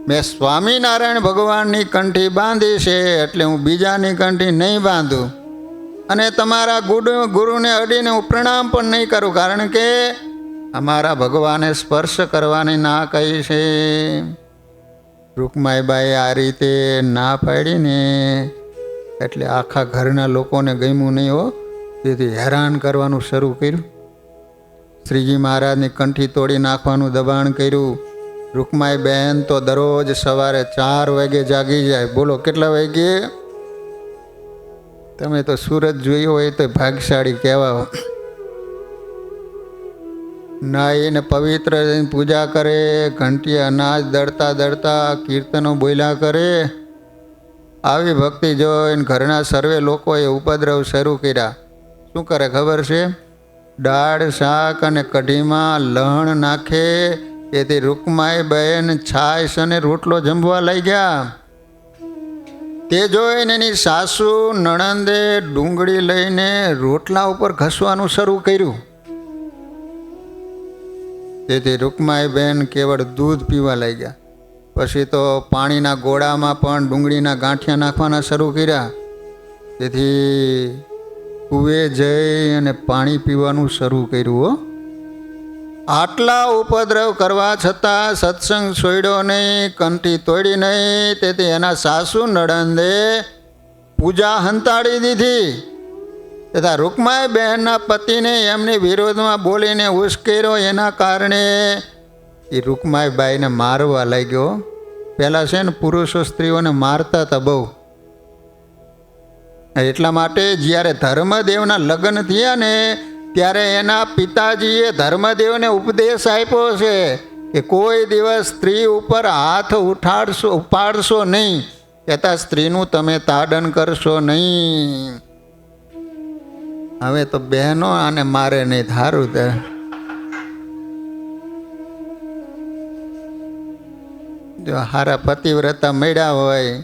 મેં સ્વામિનારાયણ ભગવાનની કંઠી બાંધી છે, એટલે હું બીજાની કંઠી નહીં બાંધું, અને તમારા ગુરુને અડીને હું પ્રણામ પણ નહીં કરું, કારણ કે અમારા ભગવાને સ્પર્શ કરવાની ના કહી છે. રૂકમાઈબાઈએ આ રીતે ના પાડીને એટલે આખા ઘરના લોકોને ગમ્યું નહીં હો, તેથી હેરાન કરવાનું શરૂ કર્યું. શ્રીજી મહારાજની કંઠી તોડી નાખવાનું દબાણ કર્યું. રૂકમાઈ બહેન તો દરરોજ સવારે 4 વાગે જાગી જાય. બોલો કેટલા વાગે? તમે તો સુરત જોયું હોય તો ભાગ્યશાળી કહેવા. નાઈને પવિત્ર પૂજા કરે, ઘંટી અનાજ દળતા દળતા કીર્તનો બોલ્યા કરે. આવી ભક્તિ જોઈને ઘરના સર્વે લોકોએ ઉપદ્રવ શરૂ કર્યા. શું કરે ખબર છે? દાળ શાક અને કઢીમાં લણ નાખે. તેથી રૂકમાઈ બહેન છાશ અને રોટલો જમવા લઈ ગયા. તે જોઈને એની સાસુ નણંદે ડુંગળી લઈને રોટલા ઉપર ઘસવાનું શરૂ કર્યું. તેથી રૂકમાઈ બહેન કેવળ દૂધ પીવા લઈ ગયા. પછી તો પાણીના ગોળામાં પણ ડુંગળીના ગાંઠિયા નાખવાના શરૂ કર્યા. તેથી કૂવે જઈ અને પાણી પીવાનું શરૂ કર્યું. હો, આટલા ઉપદ્રવ કરવા છતાં સત્સંગ છોડ્યો નહીં, કંઠી તોડી નહીં. તેથી એના સાસુ નણંદે પૂજા હંતાડી દીધી. તથા રૂકમાઈ બહેનના પતિને એમની વિરોધમાં બોલીને ઉશ્કેર્યો. એના કારણે એ રૂકમાઈબાઈને મારવા લાગ્યો. પહેલાં છે ને પુરુષો સ્ત્રીઓને મારતા હતા બહુ. એટલા માટે જ્યારે ધર્મદેવના લગ્ન થયા ને ત્યારે એના પિતાજીએ ધર્મદેવને ઉપદેશ આપ્યો છે કે કોઈ દિવસ સ્ત્રી ઉપર હાથ ઉપાડશો નહીં, કહેતા સ્ત્રીનું તમે તાડન કરશો નહીં. હવે તો બહેનો આને મારે નહીં, ધારું તે જો હારા પતિવ્રતા મળ્યા હોય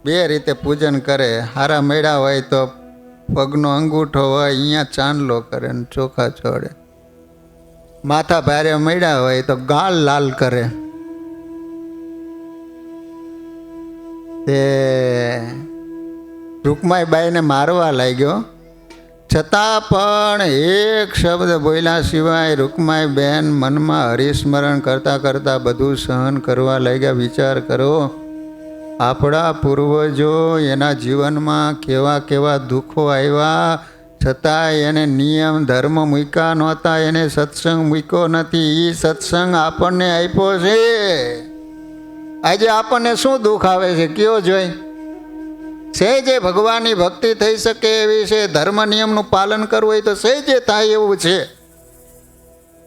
2 રીતે પૂજન કરે. હારા મળ્યા હોય તો પગનો અંગૂઠો હોય અહીંયા ચાંદલો કરે ને ચોખા છોડે. માથા ભારે મળ્યા હોય તો ગાલ લાલ કરે. તે રૂકમાઈબાઈને મારવા લાગ્યો. છતાં પણ એક શબ્દ બોલ્યા સિવાય રૂકમાઈ બહેન મનમાં હરિસ્મરણ કરતાં કરતાં બધું સહન કરવા લાગ્યા. વિચાર કરો, આપણા પૂર્વજો એના જીવનમાં કેવા કેવા દુઃખો આવ્યા, છતાં એને નિયમ ધર્મ મૂક્યા નહોતા, એને સત્સંગ મૂક્યો નથી. એ સત્સંગ આપણને આપ્યો છે. આજે આપણને શું દુઃખ આવે છે કયો જોઈ? સહેજે ભગવાનની ભક્તિ થઈ શકે એવી છે, ધર્મ નિયમનું પાલન કરવું હોય તો સહેજે થાય એવું છે.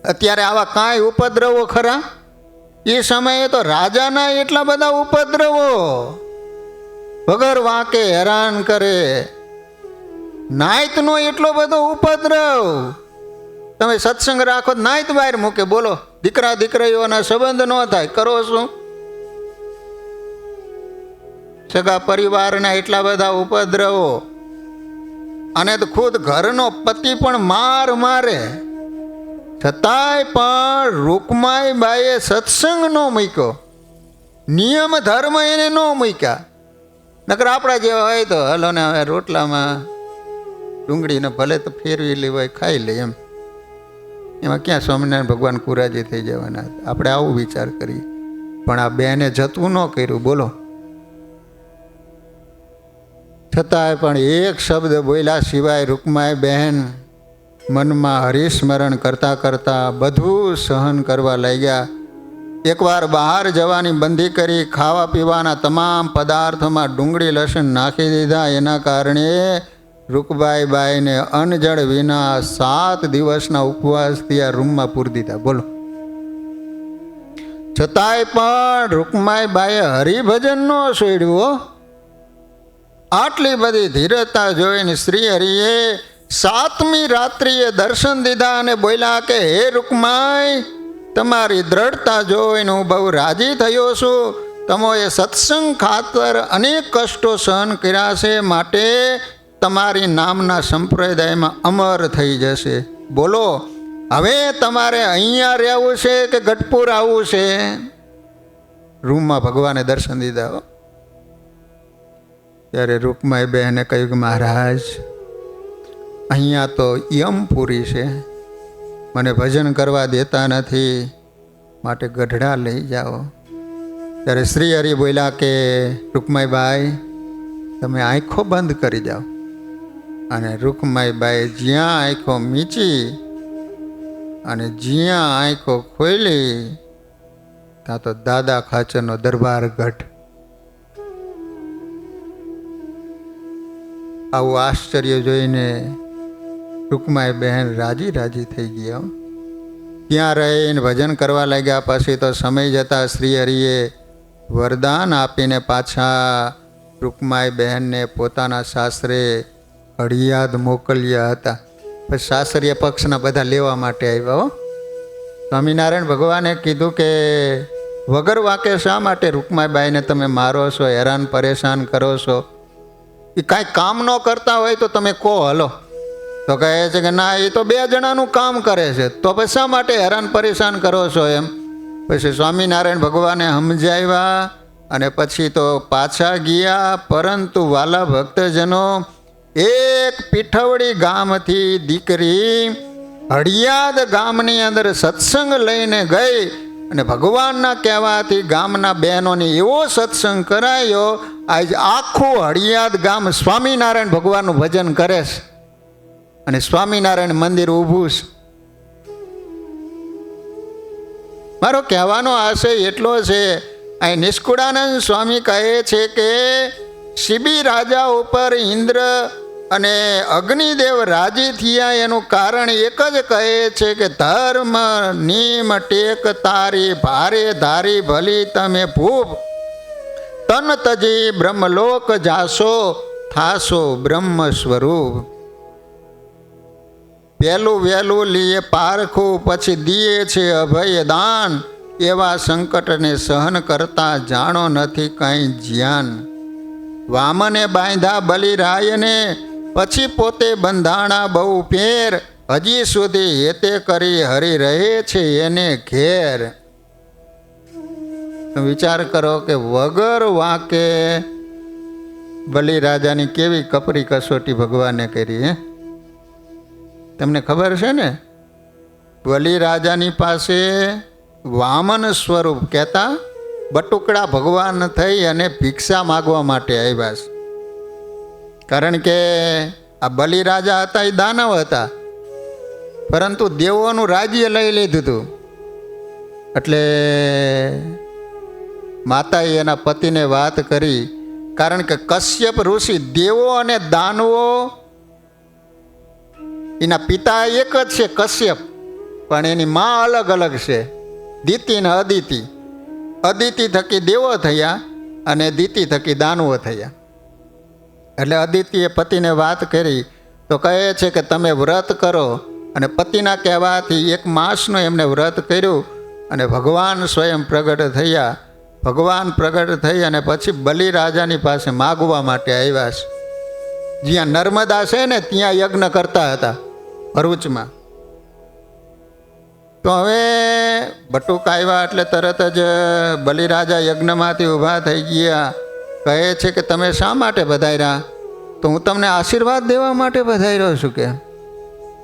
અત્યારે આવા કાંઈ ઉપદ્રવો ખરા? એ સમયે તો રાજાના એટલા બધા ઉપદ્રવો, વગર વાંકે હેરાન કરે. નાયતનો એટલો બધો ઉપદ્રવ. તમે સત્સંગ રાખો નાયત બહાર મૂકે. બોલો, દીકરા દીકરીઓના સંબંધ ન થાય, કરો શું? સગા પરિવારના એટલા બધા ઉપદ્રવો, અને તો ખુદ ઘરનો પતિ પણ મારે. છતાંય પણ રૂકમાઈબાઈએ સત્સંગ ન મૂક્યો, નિયમ ધર્મ એને ન મૂક્યા. નકર આપણા જેવા હોય તો હલો ને હવે રોટલામાં ડુંગળીને ભલે તો ફેરવી લેવાય, ખાઈ લે એમ. એમાં ક્યાં સ્વામિનારાયણ ભગવાન કુરાજી થઈ જવાના? આપણે આવું વિચાર કરીએ. પણ આ બેને જતું ન કર્યું. બોલો, છતાંય પણ એક શબ્દ બોલ્યા સિવાય રૂકમાઈ બહેન મનમાં હરિસ્મરણ કરતાં કરતાં બધું સહન કરવા લાગ્યા. એકવાર બહાર જવાની બંધી કરી, ખાવા પીવાના તમામ પદાર્થોમાં ડુંગળી લસણ નાખી દીધા. એના કારણે રૂકબાઈબાઈને અન્નજળ વિના 7 દિવસના ઉપવાસથી આ રૂમમાં પૂરી દીધા. બોલો. છતાંય પણ રૂકમાઈબાઈએ હરિભજન ન છોડ્યું. આટલી બધી ધીરજતા જોઈને શ્રી હરિએ 7મી રાત્રિએ દર્શન દીધા અને બોલ્યા કે હે રૂકમાઈ, તમારી દ્રઢતા જોઈને હું બહુ રાજી થયો છું. તમોએ સત્સંગ ખાતર અનેક કષ્ટો સહન કર્યા છે, માટે તમારી નામના સંપ્રદાયમાં અમર થઈ જશે. બોલો, હવે તમારે અહીંયા રહેવું છે કે ગઢપુર આવવું છે? રૂમમાં ભગવાને દર્શન દીધા. ત્યારે રૂકમાઈ બહેને કહ્યું કે મહારાજ, અહીંયા તો યમપુરી છે, મને ભજન કરવા દેતા નથી, માટે ગઢડા લઈ જાઓ. ત્યારે શ્રી હરિ બોલ્યા કે રૂકમાઈબાઈ, તમે આંખો બંધ કરી જાઓ. અને રૂકમાઈબાઈ જ્યાં આંખો મીચી અને જ્યાં આંખો ખોલી ત્યાં તો દાદા ખાચરનો દરબાર ગઢ. આવું આશ્ચર્ય જોઈને રૂકમાઈ બહેન રાજી રાજી થઈ ગયા. ત્યાં રહીને ભજન કરવા લાગ્યા. પછી તો સમય જતાં શ્રી હરિએ વરદાન આપીને પાછા રૂકમાઈ બહેનને પોતાના સાસરે હળિયાદ મોકલ્યા હતા. પછી સાસરીય પક્ષના બધા લેવા માટે આવ્યા. સ્વામિનારાયણ ભગવાને કીધું કે વગર વાંકે શા માટે રૂકમાઈબાઈને તમે મારો છો, હેરાન પરેશાન કરો છો? એ કાંઈ કામ ન કરતા હોય તો તમે કહો હલો. તો કહે છે કે ના, એ તો 2 જણાનું કામ કરે છે, તો પછી શા માટે હેરાન પરેશાન કરો છો એમ? પછી સ્વામિનારાયણ ભગવાને સમજાવ્યા અને પછી તો પાછા ગયા. પરંતુ વાલા ભક્તજનો, એક પીઠવડી ગામથી દીકરી હળિયાદ ગામની અંદર સત્સંગ લઈને ગઈ અને ભગવાનના કહેવાથી ગામના બહેનોને એવો સત્સંગ કરાયો. આજ આખું હળિયાદ ગામ સ્વામિનારાયણ ભગવાનનું ભજન કરે છે અને સ્વામિનારાયણ મંદિર ઊભું છે. મારો કહેવાનો આશય એટલો છે, અહીં નિષ્કુળાનંદ સ્વામી કહે છે કે શિબી રાજા ઉપર ઇન્દ્ર અને અગ્નિદેવ રાજી થયા એનું કારણ એક જ કહે છે કે ધર્મ નિમ ટેક તારી ભારે ધારી ભલી તમે ભૂપ તન તજી બ્રહ્મલોક જાશો થાશો બ્રહ્મ સ્વરૂપ. પહેલું વહેલું લીએ પારખું પછી દીએ છે અભય દાન, એવા સંકટને સહન કરતા જાણો નથી કંઈ જ્ઞાન. વામને બાંધા બલિરાયને પછી પોતે બંધાણા બહુ ફેર, હજી સુધી હેતે કરી હરી રહે છે એને ઘેર. વિચાર કરો કે વગર વાંકે બલિરાજાની કેવી કપરી કસોટી ભગવાને કરી. તમને ખબર છે ને, બલિરાજાની પાસે વામન સ્વરૂપ કહેતા બટુકડા ભગવાન થઈ અને ભિક્ષા માગવા માટે આવ્યા છે. કારણ કે આ બલિરાજા હતા એ દાનવ હતા, પરંતુ દેવોનું રાજ્ય લઈ લીધું હતું. એટલે માતાએ એના પતિને વાત કરી, કારણ કે કશ્યપ ઋષિ દેવો અને દાનવો એના પિતા એક જ છે કશ્યપ, પણ એની માં અલગ અલગ છે, દિતિ ને અદિતિ. અદિતિ થકી દેવો થયા અને દિતિ થકી દાનવો થયા. એટલે અદિતિએ પતિને વાત કરી તો કહે છે કે તમે વ્રત કરો. અને પતિના કહેવાથી 1 માસનું એમને વ્રત કર્યું અને ભગવાન સ્વયં પ્રગટ થયા. ભગવાન પ્રગટ થઈ અને પછી બલિરાજાની પાસે માગવા માટે આવ્યા છે. જ્યાં નર્મદા છે ને ત્યાં યજ્ઞ કરતા હતા ભરૂચમાં. તો હવે બટુક આવ્યા એટલે તરત જ બલિરાજા યજ્ઞમાંથી ઊભા થઈ ગયા. કહે છે કે તમે શા માટે પધાર્યા? તો હું તમને આશીર્વાદ દેવા માટે પધાર્યો છું. કે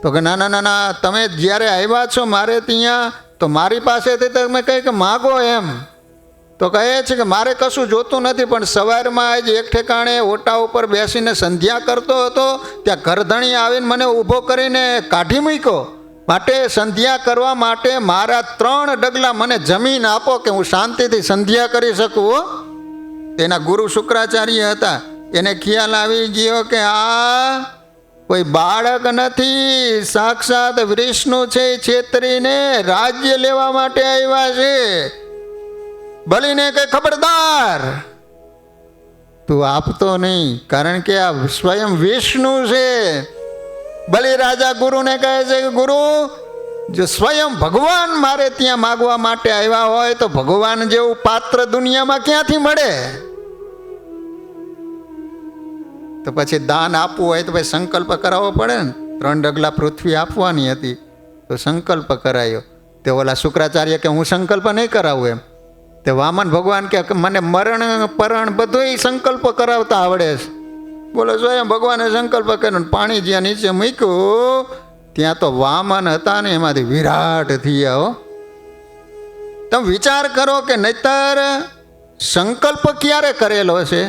તો કે ના ના ના ના, તમે જ્યારે આવ્યા છો મારે ત્યાં, તો મારી પાસેથી તમે કંઈક માગો એમ. તો કહે છે કે મારે કશું જોતું નથી, પણ સવારમાં જ એક ઠેકાણે ઓટા ઉપર બેસીને સંધ્યા કરતો હતો, ત્યાં ઘરધણી આવીને મને ઊભો કરીને કાઢી મૂક્યો. માટે સંધ્યા કરવા માટે મારા 3 ડગલા મને જમીન આપો કે હું શાંતિથી સંધ્યા કરી શકું. તેના ગુરુ શુક્રાચાર્ય હતા. એને ખ્યાલ આવી ગયો કે આ કોઈ બાળક નથી, સાક્ષાત વિષ્ણુ છે. છેતરીને રાજ્ય લેવા માટે આવ્યા છે. બલીને કે ખબરદાર, તું આપતો નહીં, કારણ કે આ સ્વયં વિષ્ણુ છે. બલિ રાજા ગુરુને કહે છે કે ગુરુ, જો સ્વયં ભગવાન મારે ત્યાં માગવા માટે આવ્યા હોય તો ભગવાન જેવું પાત્ર દુનિયામાં ક્યાંથી મળે? તો પછી દાન આપવું હોય તો ભાઈ સંકલ્પ કરાવવો પડે ને. 3 ડગલા પૃથ્વી આપવાની હતી તો સંકલ્પ કરાયો. તે ઓલા શુક્રાચાર્ય કે હું સંકલ્પ નહીં કરાવું એમ. તે વામન ભગવાન કે મને મરણ પરણ બધું સંકલ્પ કરાવતા આવડે છે. બોલો સ્વયં ભગવાને સંકલ્પ કર્યો, પાણી જ્યાં નીચે મૂક્યું ત્યાં તો વામન હતા ને એમાંથી વિરાટ થયા. હો, તમે વિચાર કરો કે નહીતર સંકલ્પ ક્યારે કરેલો છે?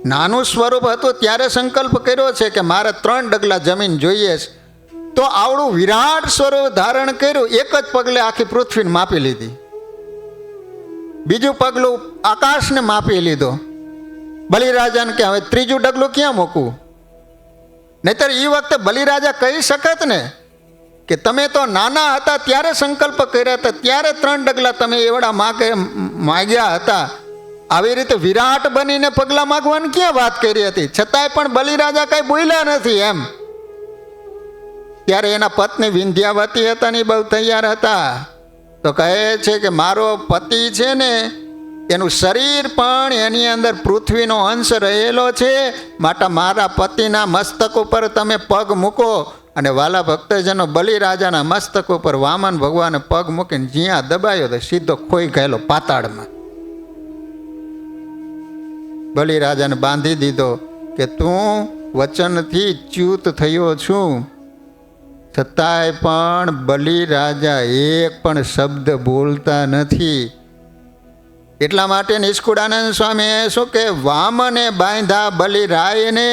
નાનું સ્વરૂપ હતું ત્યારે સંકલ્પ કર્યો છે કે મારે 3 ડગલા જમીન જોઈએ છે, તો આવડું વિરાટ સ્વરૂપ ધારણ કર્યું. એક જ પગલે આખી પૃથ્વીને માપી લીધી, બીજું પગલું આકાશને માપી લીધો. બલિરાજાને કે હવે 3જું ડગલું ક્યાં મૂકવું? નહીતર એ વખતે બલિરાજા કહી શકત ને કે તમે તો નાના હતા ત્યારે સંકલ્પ કર્યા હતા, ત્યારે 3 ડગલા તમે એવડા માગ્યા હતા. આવી રીતે વિરાટ બનીને પગલાં માગવાની ક્યાં વાત કરી હતી? છતાંય પણ બલિરાજા કઈ બોલ્યા નથી એમ. ત્યારે એના પત્ની વિંધ્યાવતી હતા ને બહુ તૈયાર હતા. તો કહે છે કે મારો પતિ છે ને એનું શરીર પણ એની અંદર પૃથ્વીનો અંશ રહેલો છે, માટે મારા પતિના મસ્તક ઉપર તમે પગ મૂકો. અને વાલા ભક્તજનો, બલિરાજાના મસ્તક ઉપર વામન ભગવાને પગ મૂકીને જ્યાં દબાયો તો સીધો ખોઈ ગયેલો પાતાળમાં. બલિરાજાને બાંધી દીધો કે તું વચનથી ચ્યુત થયો છું. છતાંય પણ બલિરાજા એક પણ શબ્દ બોલતા નથી. એટલા માટે નિષ્કુળાનંદ સ્વામીએ શું કે વામને બાંધ્યા બલિરાયને,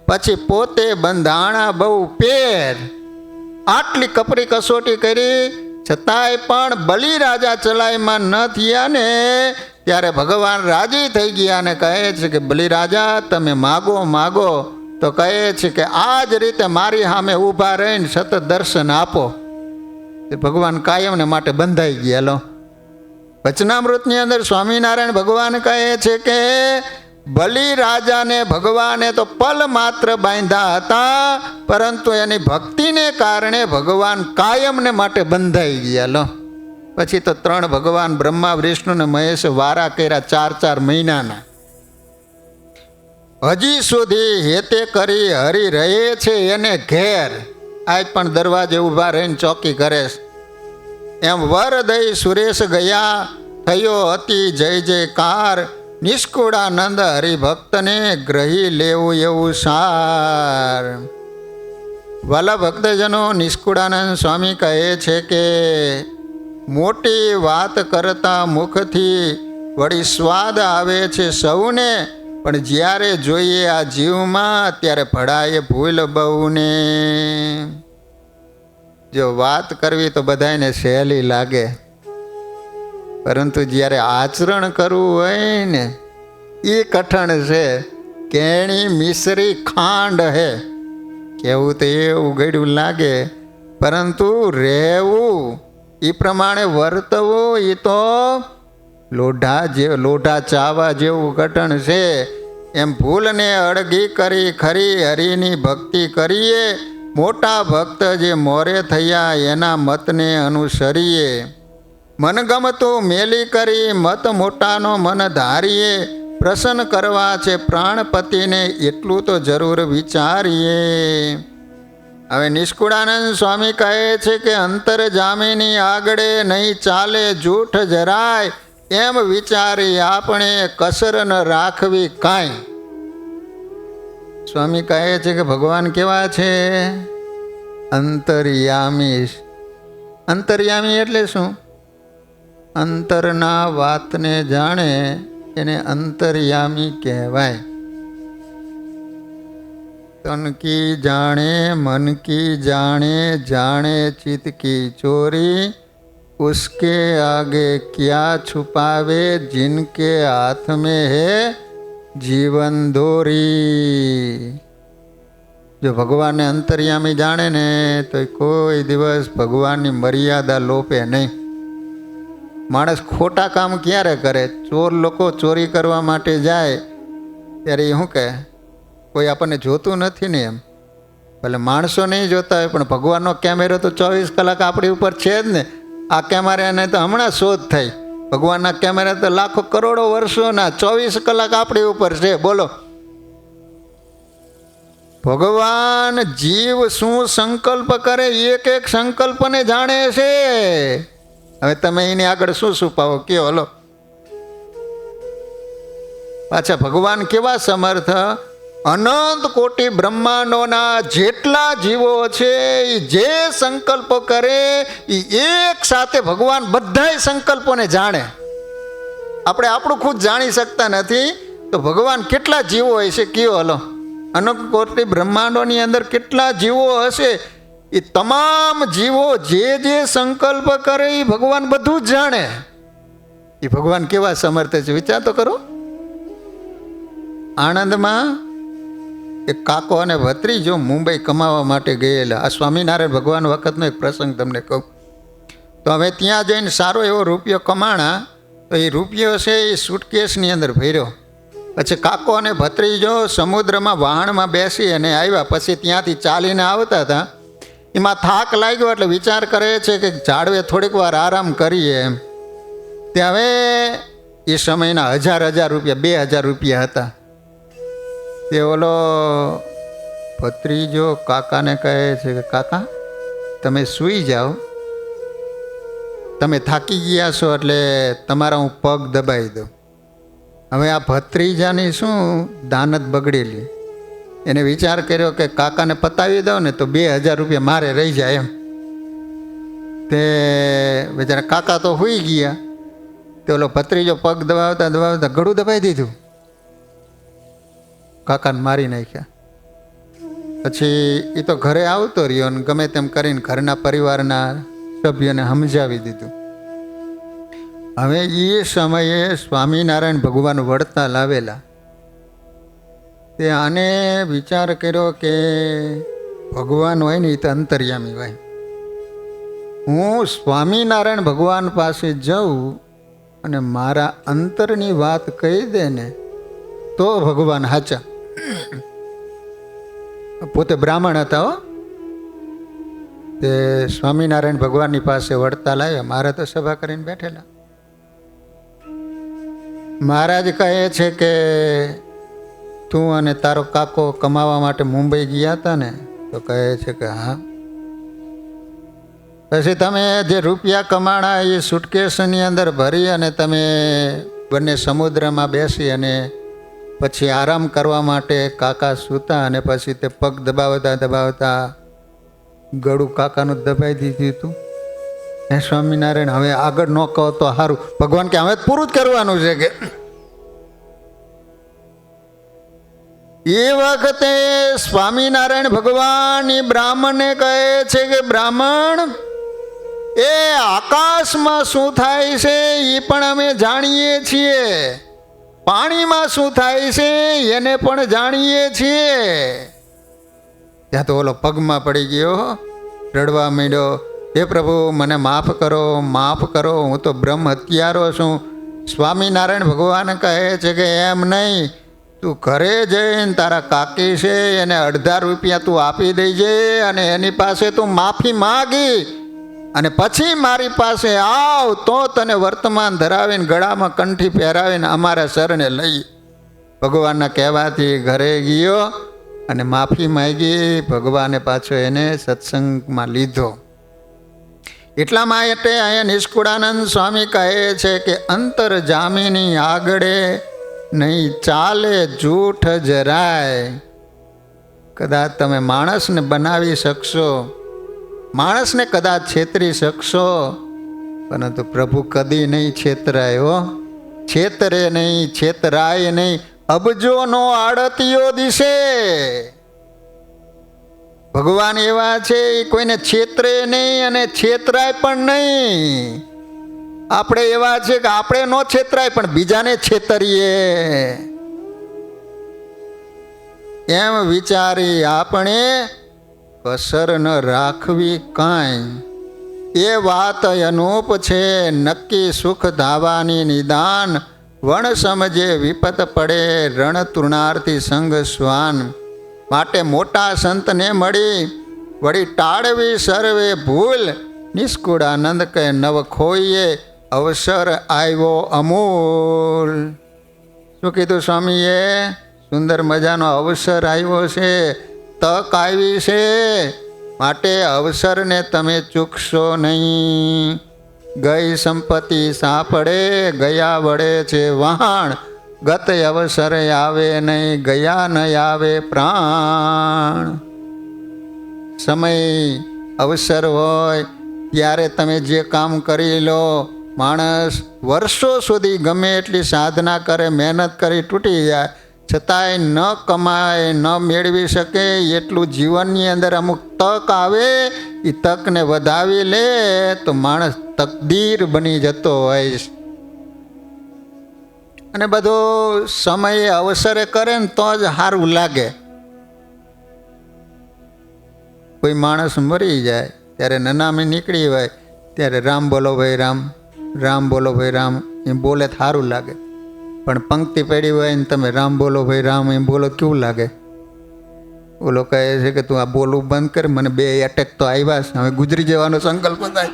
પછી પોતે બંધાણા બહુ પેર. આટલી કપરી કસોટી કરી છતાંય પણ બલિરાજા ચલાયમાન ન થયા ને ત્યારે ભગવાન રાજી થઈ ગયા અને કહે છે કે બલિરાજા તમે માગો માગો. તો કહે છે કે આ જ રીતે મારી સામે ઊભા રહીને સતત દર્શન આપો. ભગવાન કાયમને માટે બંધાઈ ગયા. લો, વચનામૃતની અંદર સ્વામિનારાયણ ભગવાન કહે છે કે બલિરાજાને ભગવાને તો પલ માત્ર બાંધ્યા હતા, પરંતુ એની ભક્તિને કારણે ભગવાન કાયમને માટે બંધાઈ ગયા. લો, પછી તો 3 ભગવાન બ્રહ્મા વિષ્ણુ ને મહેશ વારા કર્યા 4 મહિનાના. હજી સુધી હેતે કરી હરી રહે છે એને ઘેર. આજ પણ દરવાજે ઊભા રહીને ચોકી કરે છે. એમ વર દઈ સુરેશ ગયા, થયો અતિ જય જયકાર. નિષ્કુળાનંદ હરિભક્તને ગ્રહી લેવું એવું સાર. વાલા ભક્તજનો, નિષ્કુળાનંદ સ્વામી કહે છે કે મોટી વાત કરતા મુખથી વળી સ્વાદ આવે છે સૌને, પણ જ્યારે જોઈએ આ જીવમાં ત્યારે ભળાય ભૂલ બહુને. જો વાત કરવી તો બધાને સહેલી લાગે, પરંતુ જ્યારે આચરણ કરવું હોય ને એ કઠણ છે. કેણી મિશ્રી ખાંડ હે કેવું તો એવું ગળ્યું લાગે, પરંતુ રહેવું એ પ્રમાણે વર્તવું એ તો લોઢા ચાવા જેવું કઠણ છે. એમ ભૂલને અળગી કરી ખરી હરિની ભક્તિ કરીએ. મોટા ભક્ત જે મોરે થયા એના મતને અનુસરીએ. મનગમતું મેલી કરી મત મોટાનો મન ધારીએ. પ્રસન્ન કરવા છે પ્રાણપતિને એટલું તો જરૂર વિચારીએ. હવે નિષ્કુળાનંદ સ્વામી કહે છે કે અંતર જામીની આગળે નહીં ચાલે જૂઠ જરાય, એમ વિચારી આપણે કસર ન રાખવી કાંઈ. સ્વામી કહે છે કે ભગવાન કેવા છે? અંતર્યામી. અંતર્યામી એટલે શું? અંતરના વાતને જાણે એને અંતર્યામી કહેવાય. તન કી જાણે મન કી જાણે જાણે ચિત્ત કી ચોરી उसके आगे क्या छुपावे जिनके हाथ में है जीवन दोरी. જો ભગવાનને અંતર્યામી જાણે ને તો કોઈ દિવસ ભગવાનની મર્યાદા લોપે નહીં. માણસ ખોટા કામ ક્યારે કરે? ચોર લોકો ચોરી કરવા માટે જાય ત્યારે એ શું કહે? કોઈ આપણને જોતું નથી ને એમ. ભલે માણસો નહીં જોતા હોય પણ ભગવાનનો કેમેરો તો 24 કલાક આપણી ઉપર છે જ ને. આ કેમેરાને તો હમણાં શોધ થઈ. ભગવાનના કેમેરા તો લાખો કરોડો વર્ષોના 24 કલાક આપણી ઉપર છે. બોલો, ભગવાન જીવ શું સંકલ્પ કરે એક એક સંકલ્પને જાણે છે. હવે તમે એની આગળ શું છુપાવો કયો? હલો, પાછા ભગવાન કેવા સમર્થ? અનંત કોટી બ્રહ્માંડોના જેટલા જીવો છે એ જે સંકલ્પો કરે એ એક સાથે ભગવાન બધાય સંકલ્પોને જાણે. આપણે આપણું ખુદ જાણી શકતા નથી તો ભગવાન કેટલા જીવો હોય છે કયો? હલો, અનંત કોટી બ્રહ્માંડોની અંદર કેટલા જીવો હશે એ તમામ જીવો જે જે સંકલ્પ કરે એ ભગવાન બધું જ જાણે. એ ભગવાન કેવા સમર્થ છે વિચાર તો કરો. આણંદમાં એક કાકો અને ભત્રીજો મુંબઈ કમાવા માટે ગયેલા. આ સ્વામિનારાયણ ભગવાન વખતનો એક પ્રસંગ તમને કહું તો હવે ત્યાં જઈને સારો એવો રૂપિયો કમાણા તો એ રૂપિયો છે એ સૂટકેસની અંદર ભર્યો. પછી કાકો અને ભત્રીજો સમુદ્રમાં વહાણમાં બેસી અને આવ્યા. પછી ત્યાંથી ચાલીને આવતા હતા. એમાં થાક લાગ્યો એટલે વિચાર કરે છે કે ઝાડવે થોડીક વાર આરામ કરીએ એમ. તે હવે એ સમયના 1000 રૂપિયા 2000 રૂપિયા હતા. તે ઓલો ભત્રીજો કાકાને કહે છે કે કાકા તમે સૂઈ જાઓ, તમે થાકી ગયા છો એટલે તમારા હું પગ દબાવી દઉં. હવે આ ભત્રીજાની શું દાનત બગડેલી. એને વિચાર કર્યો કે કાકાને પતાવી દઉં ને તો 2000 રૂપિયા મારે રહી જાય એમ. તે બિચારા કાકા તો સૂઈ ગયા. તે ઓલો ભત્રીજો પગ દબાવતા દબાવતા ગળું દબાવી દીધું. કાકાને મારી નાખ્યા. પછી એ તો ઘરે આવતો રહ્યો ને ગમે તેમ કરીને ઘરના પરિવારના સભ્યોને સમજાવી દીધું. હવે એ સમયે સ્વામિનારાયણ ભગવાન વડતાલ આવેલા. તે આને વિચાર કર્યો કે ભગવાન હોય ને એ તો અંતર્યામી હોય. હું સ્વામિનારાયણ ભગવાન પાસે જાઉં અને મારા અંતરની વાત કહી દે ને તો ભગવાન હાચા. પોતે બ્રાહ્મણ હતા હો. તે સ્વામિનારાયણ ભગવાનની પાસે વડતાલ આવ્યા. મારે તો સભા કરીને બેઠેલા. મહારાજ કહે છે કે તું અને તારો કાકો કમાવા માટે મુંબઈ ગયા હતા ને? તો કહે છે કે હા. પછી તમે જે રૂપિયા કમાણા એ સુટકેસની અંદર ભરી અને તમે બંને સમુદ્રમાં બેસી અને પછી આરામ કરવા માટે કાકા સૂતા અને પછી તે પગ દબાવતા દબાવતા ગળું કાકાનું દબાવી દીધું હતું. હે સ્વામિનારાયણ, હવે આગળ ન કહો તો સારું. ભગવાન કે હવે પૂરું જ કરવાનું છે કે. એ વખતે સ્વામિનારાયણ ભગવાન એ બ્રાહ્મણને કહે છે કે બ્રાહ્મણ, એ આકાશમાં શું થાય છે એ પણ અમે જાણીએ છીએ, પાણીમાં શું થાય છે એને પણ જાણીએ છીએ. ત્યાં તો ઓલો પગમાં પડી ગયો, રડવા માંડ્યો. હે પ્રભુ, મને માફ કરો, માફ કરો, હું તો બ્રહ્મ હત્યારો છું. સ્વામિનારાયણ ભગવાન કહે છે કે એમ નહીં, તું ઘરે જઈને તારા કાકી છે એને 18 રૂપિયા તું આપી દેજે અને એની પાસે તું માફી માગી અને પછી મારી પાસે આવ તો તને વર્તમાન ધરાવીને ગળામાં કંઠી પહેરાવીને અમારા શરણે લઈ. ભગવાનના કહેવાથી ઘરે ગયો અને માફી માગી. ભગવાને પાછો એને સત્સંગમાં લીધો. એટલા માટે અહીંયા નિષ્કુળાનંદ સ્વામી કહે છે કે અંતરજામીની આગળે નહીં ચાલે જૂઠ જરાય. કદાચ તમે માણસને બનાવી શકશો, માણસને કદાચ છેતરી શકશો, પરંતુ પ્રભુ કદી નહીં છેતરાય હો, છેતરે નહીં, છેતરાય નહીં. અબજોનો આડતીયો દિશે. ભગવાન એવા છે એ કોઈને છેતરે નહીં અને છેતરાય પણ નહીં. આપણે એવા છે કે આપણે ન છેતરાય પણ બીજાને છેતરીએ એમ વિચારી આપણે કસર ન રાખવી કાંઈ. એ વાત અનુપ છે નક્કી સુખ ધાવાની નિદાન. વણ સમજે વિપત પડે રણ તૃણાર્થી સંગ શ્વાન. માટે મોટા સંતને મળી વળી ટાળવી સર્વે ભૂલ. નિષ્કુળ આનંદ કહે નવ ખોઈએ અવસર આવ્યો અમૂલ. શું કીધું સ્વામીએ? સુંદર મજાનો અવસર આવ્યો છે, તક આવી છે, માટે અવસરને તમે ચૂકશો નહીં. ગઈ સંપત્તિ સાંપડે ગયા વડે છે વહાણ. ગત અવસરે આવે નહીં ગયા ન આવે પ્રાણ. સમય અવસર હોય ત્યારે તમે જે કામ કરી લો. માણસ વર્ષો સુધી ગમે એટલી સાધના કરે, મહેનત કરી તૂટી જાય, છતાંય ન કમાય, ન મેળવી શકે એટલું જીવનની અંદર અમુક તક આવે, એ તકને વધાવી લે તો માણસ તકદીર બની જતો હોય. અને બધો સમય અવસરે કરે ને તો જ સારું લાગે. કોઈ માણસ મરી જાય ત્યારે નનામી નીકળી હોય ત્યારે રામ બોલો ભાઈ રામ, રામ બોલો ભાઈ રામ એમ બોલે સારું લાગે. પણ પંક્તિ પડી હોય ને તમે રામ બોલો ભાઈ રામ એમ બોલો કેવું લાગે? ઓલો કહે છે કે તું આ બોલવું બંધ કર, મને 2 એટેક તો આવ્યા છે, હવે ગુજરી જવાનો સંકલ્પ થાય.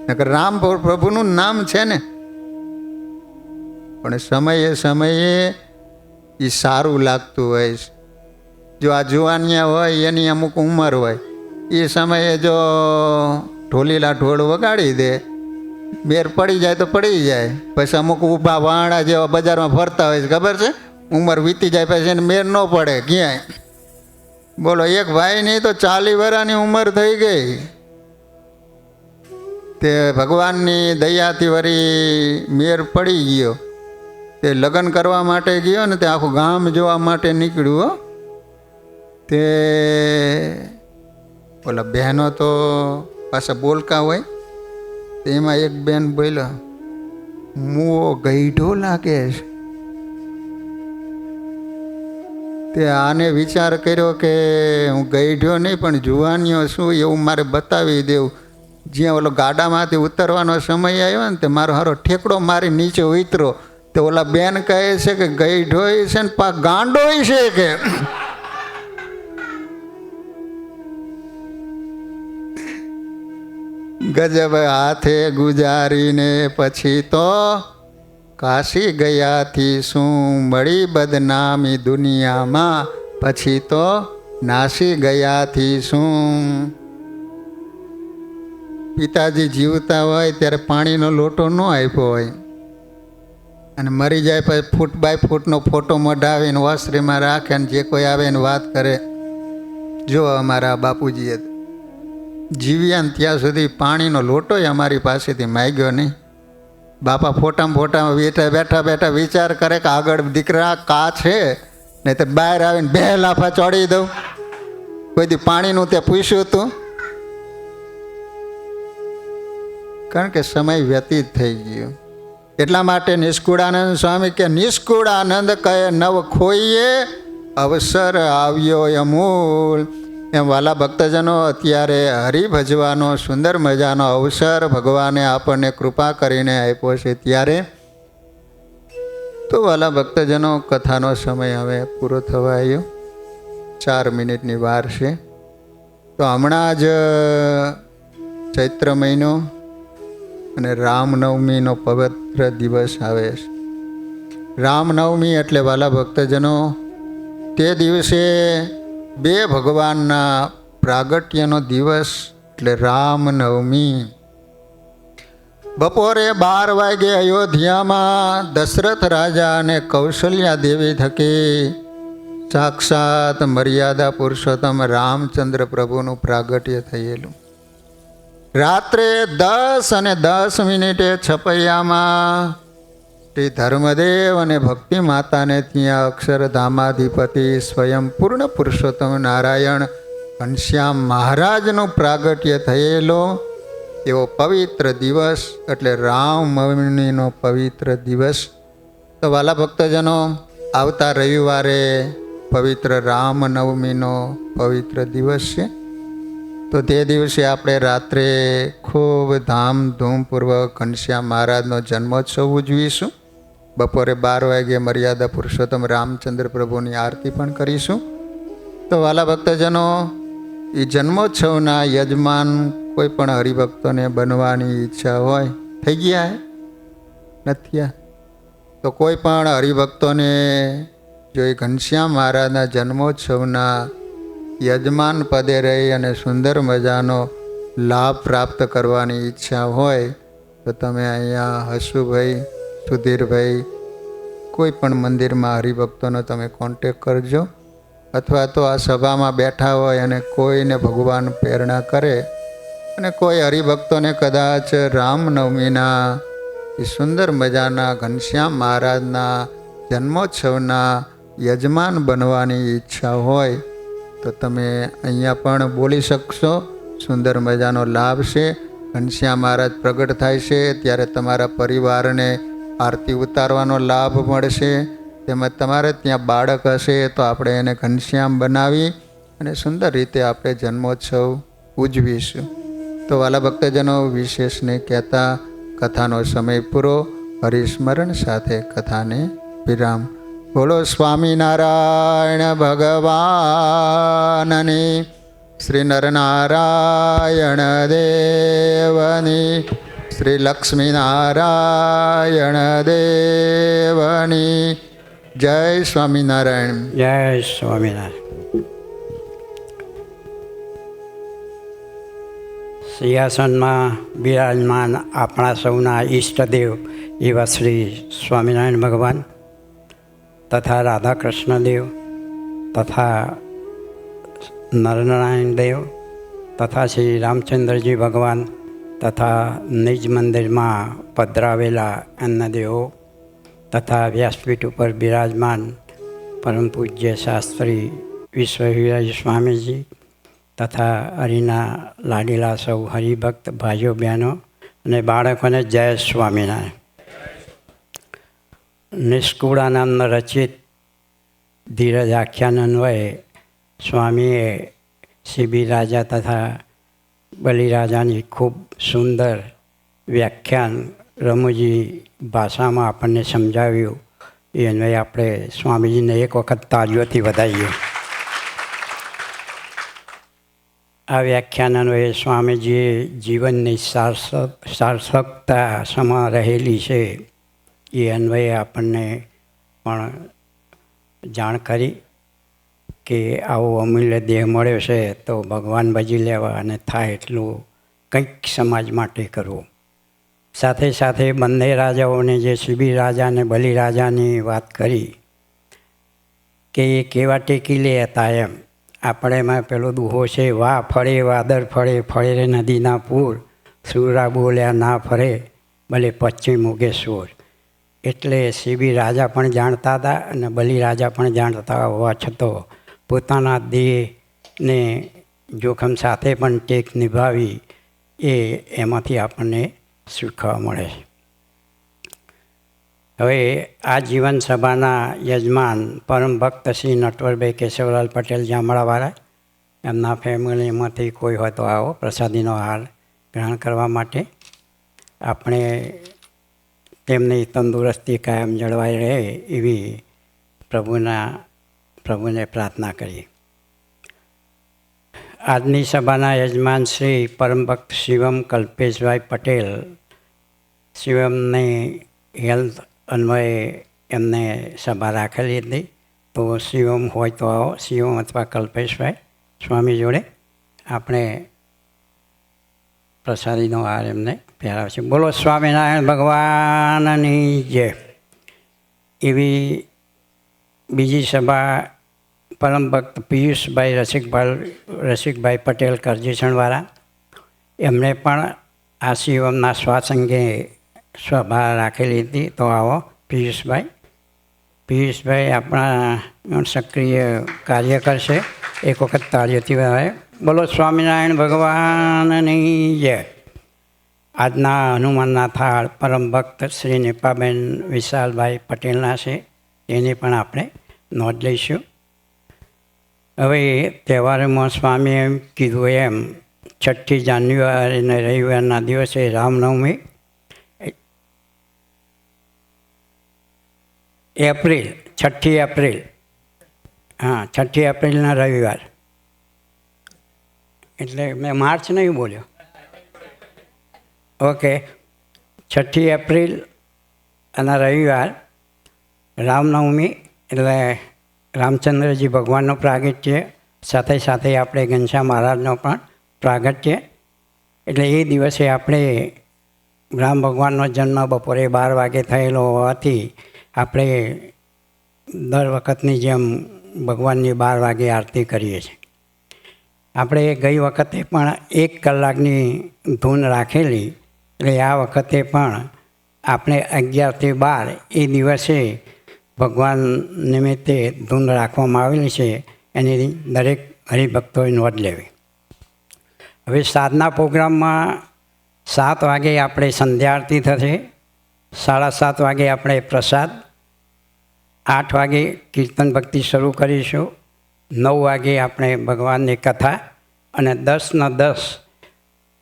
નકર રામ પ્રભુનું નામ છે ને. પણ સમયે સમયે એ સારું લાગતું હોય છે. જો આ જુવાનિયા હોય એની અમુક ઉંમર હોય, એ સમયે જો ઢોલીલા ઢોળ વગાડી દે, બેર પડી જાય તો પડી જાય. પછી અમુક ઊભા વાણા જેવા બજારમાં ફરતા હોય છે, ખબર છે? ઉંમર વીતી જાય પછી એને મેર ન પડે ક્યાંય. બોલો એક ભાઈની તો 40 વર્ષની ઉંમર થઈ ગઈ. તે ભગવાનની દયાથી વળી મેર પડી ગયો. તે લગ્ન કરવા માટે ગયો ને તે આખું ગામ જોવા માટે નીકળ્યું. તે ઓલા બહેનો તો પાછા બોલકા હોય. એમાં એક બેન બોલ્યો, મુઓ ગઈઢો લાગે છે. તે આને વિચાર કર્યો કે હું ગઈઢો નહીં પણ જુવાનીઓ છું એવું મારે બતાવી દેવું. જ્યાં ઓલો ગાડામાંથી ઉતરવાનો સમય આવ્યો ને તે મારો હારો ઠેકડો મારી નીચે ઉતરો. તો ઓલા બેન કહે છે કે ગઈઢોય છે ને પા ગાંડોય છે કે. ગજબ હાથે ગુજારીને પછી તો કાશી ગયાથી શું મળી બદનામી દુનિયામાં. પછી તો નાસી ગયાથી શું. પિતાજી જીવતા હોય ત્યારે પાણીનો લોટો ન આપ્યો હોય અને મરી જાય પછી ફૂટ બાય ફૂટનો ફોટો મઢાવીને ઓસરીમાં રાખે અને જે કોઈ આવે એને વાત કરે. જો અમારા બાપુજીએ જીવ્યા ને ત્યાં સુધી પાણીનો લોટોય અમારી પાસેથી માગ્યો નહીં. બાપા ફોટામાં બેઠા બેઠા વિચાર કરે કે આગળ દીકરા કા છે નહીં તો બહાર આવીને 2 લાફા ચોડી દઉં. કોઈ દી પાણીનું તે પૂછ્યું હતું? કારણ કે સમય વ્યતીત થઈ ગયો. એટલા માટે નિષ્કુળાનંદ સ્વામી કે નિષ્કુળ આનંદ કહે નવ ખોઈએ અવસર આવ્યો અમૂલ. એમ વાલા ભક્તજનો અત્યારે હરિભજવાનો સુંદર મજાનો અવસર ભગવાને આપણને કૃપા કરીને આપ્યો છે. ત્યારે તો વાલા ભક્તજનો કથાનો સમય હવે પૂરો થવા આવ્યો. 4 મિનિટની વાર છે. તો હમણાં જ ચૈત્ર મહિનો અને રામનવમીનો પવિત્ર દિવસ આવે છે. રામનવમી એટલે વાલા ભક્તજનો તે દિવસે 2 ભગવાનના પ્રાગટ્યનો દિવસ એટલે રામનવમી. બપોરે 12 વાગે અયોધ્યામાં દશરથ રાજા અને કૌશલ્યા દેવી થકી સાક્ષાત મર્યાદા પુરુષોત્તમ રામચંદ્ર પ્રભુનું પ્રાગટ્ય થયેલું. રાત્રે 10:10 છપૈયામાં શ્રી ધર્મદેવ અને ભક્તિ માતાને ત્યાં અક્ષરધામાધિપતિ સ્વયં પૂર્ણ પુરુષોત્તમ નારાયણ ઘનશ્યામ મહારાજનું પ્રાગટ્ય થયેલો એવો પવિત્ર દિવસ એટલે રામનવમીનો પવિત્ર દિવસ. તો વાલા ભક્તજનો, આવતા રવિવારે પવિત્ર રામનવમીનો પવિત્ર દિવસ છે. તો તે દિવસે આપણે રાત્રે ખૂબ ધામધૂમપૂર્વક ઘનશ્યામ મહારાજનો જન્મોત્સવ ઉજવીશું. બપોરે 12 વાગ્યે મર્યાદા પુરુષોત્તમ રામચંદ્ર પ્રભુની આરતી પણ કરીશું. તો વાલા ભક્તજનો, એ જન્મોત્સવના યજમાન કોઈ પણ હરિભક્તોને બનવાની ઈચ્છા હોય, થઈ ગયા નથી? તો કોઈ પણ હરિભક્તોને જો એ ઘનશ્યામ મહારાજના જન્મોત્સવના યજમાન પદે રહી અને સુંદર મજાનો લાભ પ્રાપ્ત કરવાની ઈચ્છા હોય તો તમે અહીંયા હસુભાઈ, સુધીરભાઈ, કોઈ પણ મંદિરમાં હરિભક્તોનો તમે કોન્ટેક કરજો. અથવા તો આ સભામાં બેઠા હોય અને કોઈને ભગવાન પ્રેરણા કરે અને કોઈ હરિભક્તોને કદાચ રામનવમીના એ સુંદર મજાના ઘનશ્યામ મહારાજના જન્મોત્સવના યજમાન બનવાની ઈચ્છા હોય તો તમે અહીંયા પણ બોલી શકશો. સુંદર મજાનો લાભ છે. ઘનશ્યામ મહારાજ પ્રગટ થાય છે ત્યારે તમારા પરિવારને આરતી ઉતારવાનો લાભ મળશે. તેમજ તમારે ત્યાં બાળક હશે તો આપણે એને ઘનશ્યામ બનાવી અને સુંદર રીતે આપણે જન્મોત્સવ ઉજવીશું. તો વાલા ભક્તજનો, વિશેષ નહીં કહેતા કથાનો સમય પૂરો. હરિસ્મરણ સાથે કથાને વિરામ. બોલો સ્વામિનારાયણ ભગવાનની, શ્રી નરનારાયણ દેવની, શ્રી લક્ષ્મીનારાયણ દેવની જય. સ્વામિનારાયણ. જય સ્વામિનારાયણ. સિંહાસનમાં બિરાજમાન આપણા સૌના ઈષ્ટદેવ એવા શ્રી સ્વામિનારાયણ ભગવાન તથા રાધા કૃષ્ણ દેવ તથા નરનારાયણ દેવ તથા શ્રી રામચંદ્રજી ભગવાન તથા નિજ મંદિરમાં પધરાવેલા અન્નદેવો તથા વ્યાસપીઠ ઉપર બિરાજમાન પરમ પૂજ્ય શાસ્ત્રી વિશ્વવિરાજ સ્વામીજી તથા હરિના લાડીલા સૌ હરિભક્ત ભાઈઓ બહેનો અને બાળકોને જય સ્વામિનારાયણ. નિષ્કુળાનંદ રચિત ધીરજ આખ્યાન અન્વયે સ્વામીએ શિબી રાજા તથા બલિરાજાની ખૂબ સુંદર વ્યાખ્યાન રમૂજી ભાષામાં આપણને સમજાવ્યું. એ અન્વયે આપણે સ્વામીજીને એક વખત તાળીઓથી વધાવીએ. આ વ્યાખ્યાન અન્વયે સ્વામીજીએ જીવનની સાર્થકતા સમા રહેલી છે એ અન્વયે આપણને પણ જાણ કરી કે આવો અમૂલ્ય દેહ મળ્યો છે તો ભગવાન ભજી લેવા અને થાય એટલું કંઈક સમાજ માટે કરવું. સાથે સાથે બંને રાજાઓને જે શિબી રાજા અને બલિરાજાની વાત કરી કે એ કેવા ટેકી લે હતા એમ. આપણે એમાં પેલો દુહો છે, વાહ ફળે વાદર ફળે ફળે રે નદીના પૂર, સુરા બોલ્યા ના ફરે ભલે પશ્ચિમ ઉગે સૂર. એટલે શિબી રાજા પણ જાણતા હતા અને બલિરાજા પણ જાણતા હોવા છતાં પોતાના દેહને જોખમ સાથે પણ ટેક નિભાવી એમાંથી આપણને શીખવા મળે છે. હવે આ જીવન સભાના યજમાન પરમ ભક્ત શ્રી નટવરભાઈ કેશવલાલ પટેલ જામડાવાળા, એમના ફેમિલીમાંથી કોઈ હોય તો આવો પ્રસાદીનો હાર ગ્રહણ કરવા માટે. આપણે તેમની તંદુરસ્તી કાયમ જળવાઈ રહે એવી પ્રભુને પ્રાર્થના કરીએ. આજની સભાના યજમાન શ્રી પરમ ભક્ત શિવમ કલ્પેશભાઈ પટેલ, શિવમની હેલ્થ અન્વયે એમને સભા રાખેલી હતી. તો શિવમ હોય તો આવો, શિવમ અથવા કલ્પેશભાઈ સ્વામી જોડે આપણે પ્રસાદીનો હાર એમને પહેરાવશે. બોલો સ્વામિનારાયણ ભગવાનની જય. એવી બીજી સભા પરમ ભક્ત પિયુષભાઈ રસિકભાઈ પટેલ કરજીસણવાળા, એમણે પણ આ શિવમના સ્વાસંગે સભા રાખેલી હતી. તો આવો પિયુષભાઈ આપણા સક્રિય કાર્ય કરશે. એક વખત તાળીઓથી આવે. બોલો સ્વામિનારાયણ ભગવાનની જય. આજના હનુમાનના થાળ પરમ ભક્ત શ્રી નેપાબેન વિશાલભાઈ પટેલના છે, એની પણ આપણે નોંધ લઈશું. હવે તહેવારોમાં સ્વામીએ એમ કીધું એમ 6 જાન્યુઆરીને રવિવારના દિવસે રામનવમી, એપ્રિલ 6 એપ્રિલ, હા 6 એપ્રિલના રવિવાર, એટલે મેં માર્ચ નહીં બોલ્યો. ઓકે, 6 એપ્રિલ અને રવિવાર રામનવમી, એટલે રામચંદ્રજી ભગવાનનો પ્રાગટ્ય, સાથે સાથે આપણે ઘનશ્યામ મહારાજનો પણ પ્રાગટ્ય. એટલે એ દિવસે આપણે રામ ભગવાનનો જન્મ બપોરે 12 વાગે થયેલો હોવાથી આપણે દર વખતની જેમ ભગવાનની 12 વાગે આરતી કરીએ છીએ. આપણે ગઈ વખતે પણ 1 કલાકની ધૂન રાખેલી, એટલે આ વખતે પણ આપણે 11 થી 12 એ દિવસે ભગવાન નિમિત્તે ધૂન રાખવામાં આવેલી છે. એની દરેક હરિભક્તોએ નોંધ લેવી. હવે સાંજના પ્રોગ્રામમાં 7 વાગે આપણે સંધ્યા આરતી થશે, 7:30 વાગે આપણે પ્રસાદ, 8 વાગે કીર્તન ભક્તિ શરૂ કરીશું, 9 વાગે આપણે ભગવાનની કથા, અને 10:10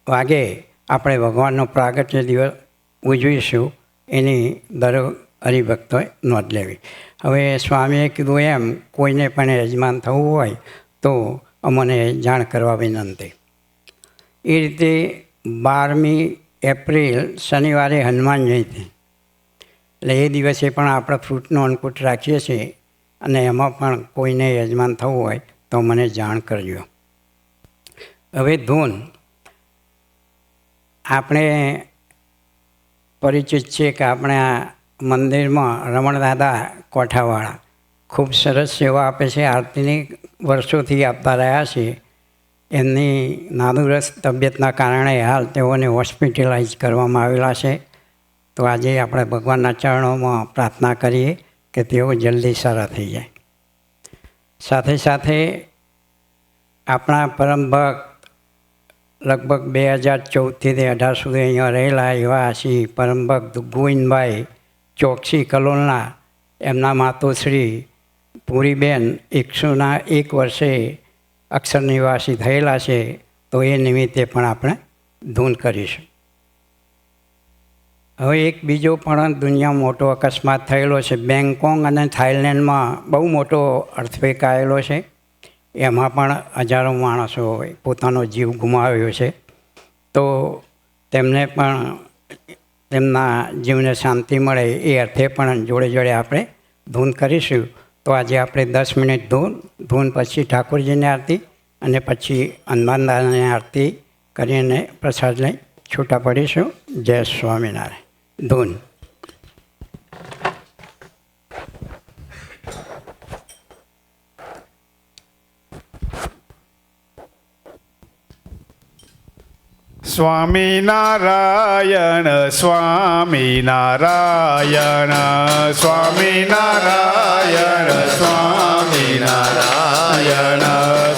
વાગે આપણે ભગવાનનો પ્રાગટ્ય દિવસ ઉજવીશું. એની દરેક હરિભક્તોએ નોંધ લેવી. હવે સ્વામીએ કીધું એમ કોઈને પણ યજમાન થવું હોય તો અમને જાણ કરવા વિનંતી. એ રીતે 12મી એપ્રિલ શનિવારે હનુમાન જયંતિ, એટલે એ દિવસે પણ આપણે ફ્રૂટનો અન્નકૂટ રાખીએ છીએ, અને એમાં પણ કોઈને યજમાન થવું હોય તો મને જાણ કરજો. હવે ધૂન આપણે પરિચિત છે કે આપણે આ મંદિરમાં રમણદાદા કોઠાવાળા ખૂબ સરસ સેવા આપે છે. આરતીની વર્ષોથી આપતા રહ્યા છે. એમની નાદુરસ્ત તબિયતના કારણે હાલ તેઓને હોસ્પિટલાઇઝ કરવામાં આવેલા છે. તો આજે આપણે ભગવાનના ચરણોમાં પ્રાર્થના કરીએ કે તેઓ જલ્દી સારા થઈ જાય. સાથે સાથે આપણા પરમ ભક્ત લગભગ 2014થી 2018 સુધી અહીંયા રહેલા એવા શ્રી પરમ ભક્ત ગોવિંદભાઈ ચોકસી કલોલના, એમના માતુશ્રી પૂરીબેન 101 વર્ષે અક્ષર નિવાસી થયેલા છે. તો એ નિમિત્તે પણ આપણે ધૂન કરીશું. હવે એક બીજો પણ દુનિયામાં મોટો અકસ્માત થયેલો છે. બેંગકોક અને થાઇલેન્ડમાં બહુ મોટો અર્થક્વેક આવેલો છે. એમાં પણ હજારો માણસોએ પોતાનો જીવ ગુમાવ્યો છે. તો તેમને પણ તેમના જીવને શાંતિ મળે એ અર્થે પણ જોડે જોડે આપણે ધૂન કરીશું. તો આજે આપણે 10 મિનિટ ધૂન પછી ઠાકોરજીની આરતી, અને પછી હનુમાનદાદાની આરતી કરીને પ્રસાદ લઈ છૂટા પડીશું. જય સ્વામિનારાયણ. ધૂન. સ્વામિનારાયણ સ્વામિનારાયણ સ્વામિનારાયણ સ્વામિનારાયણ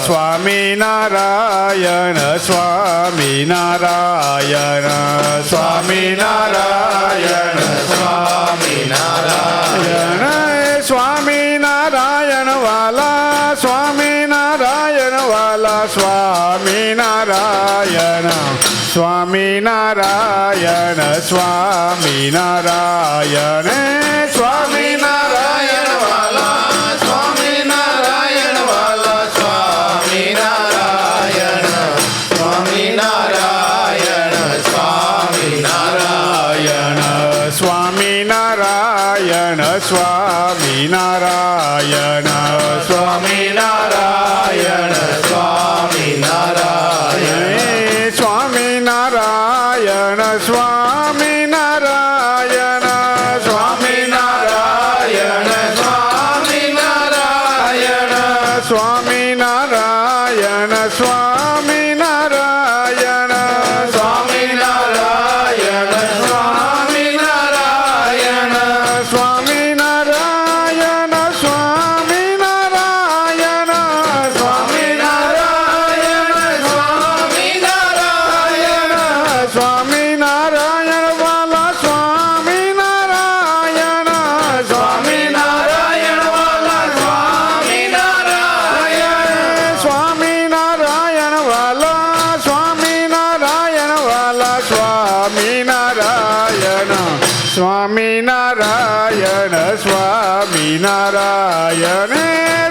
સ્વામિનારાયણ સ્વામિનારાયણ સ્વામિનારાયણ સ્વામિનારાયણ સ્વામિનારાયણ વાલા સ્વામિનારાયણ વાલા સ્વામિનારાયણ સ્વામિનારાયણ સ્વામિનારાયણ સ્વામિનારાયણ વાલા સ્વામિનારાયણ વાલા સ્વામિનારાયણ સ્વામિનારાયણ સ્વામિનારાયણ સ્વામિનારાયણ સ્વામિનારાયણ સ્વામિનારાયણ સ્વામિનારાયણ સ્વામિનારાયણ સ્વામિનારાયણ સ્વામિનારાયણ સ્વામિનારાયણ નારાયણ વાલા સ્વામી નારાયણ સ્વામી નારાયણ વાલા સ્વામી નારાયણ સ્વામી નારાયણ વાલા સ્વામી નારાયણ વાલા સ્વામી નારાયણ સ્વામી નારાયણ સ્વામી નારાયણ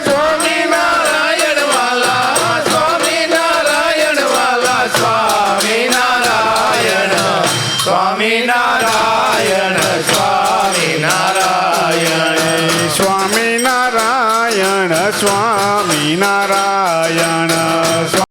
સ્વામી નારાયણ વાલા સ્વામી નારાયણ વાલા સ્વામી નારાયણ સ્વામી નારાયણ સ્વામી નારાયણ સ્વામી નારાયણ સ્વામી નારાયણ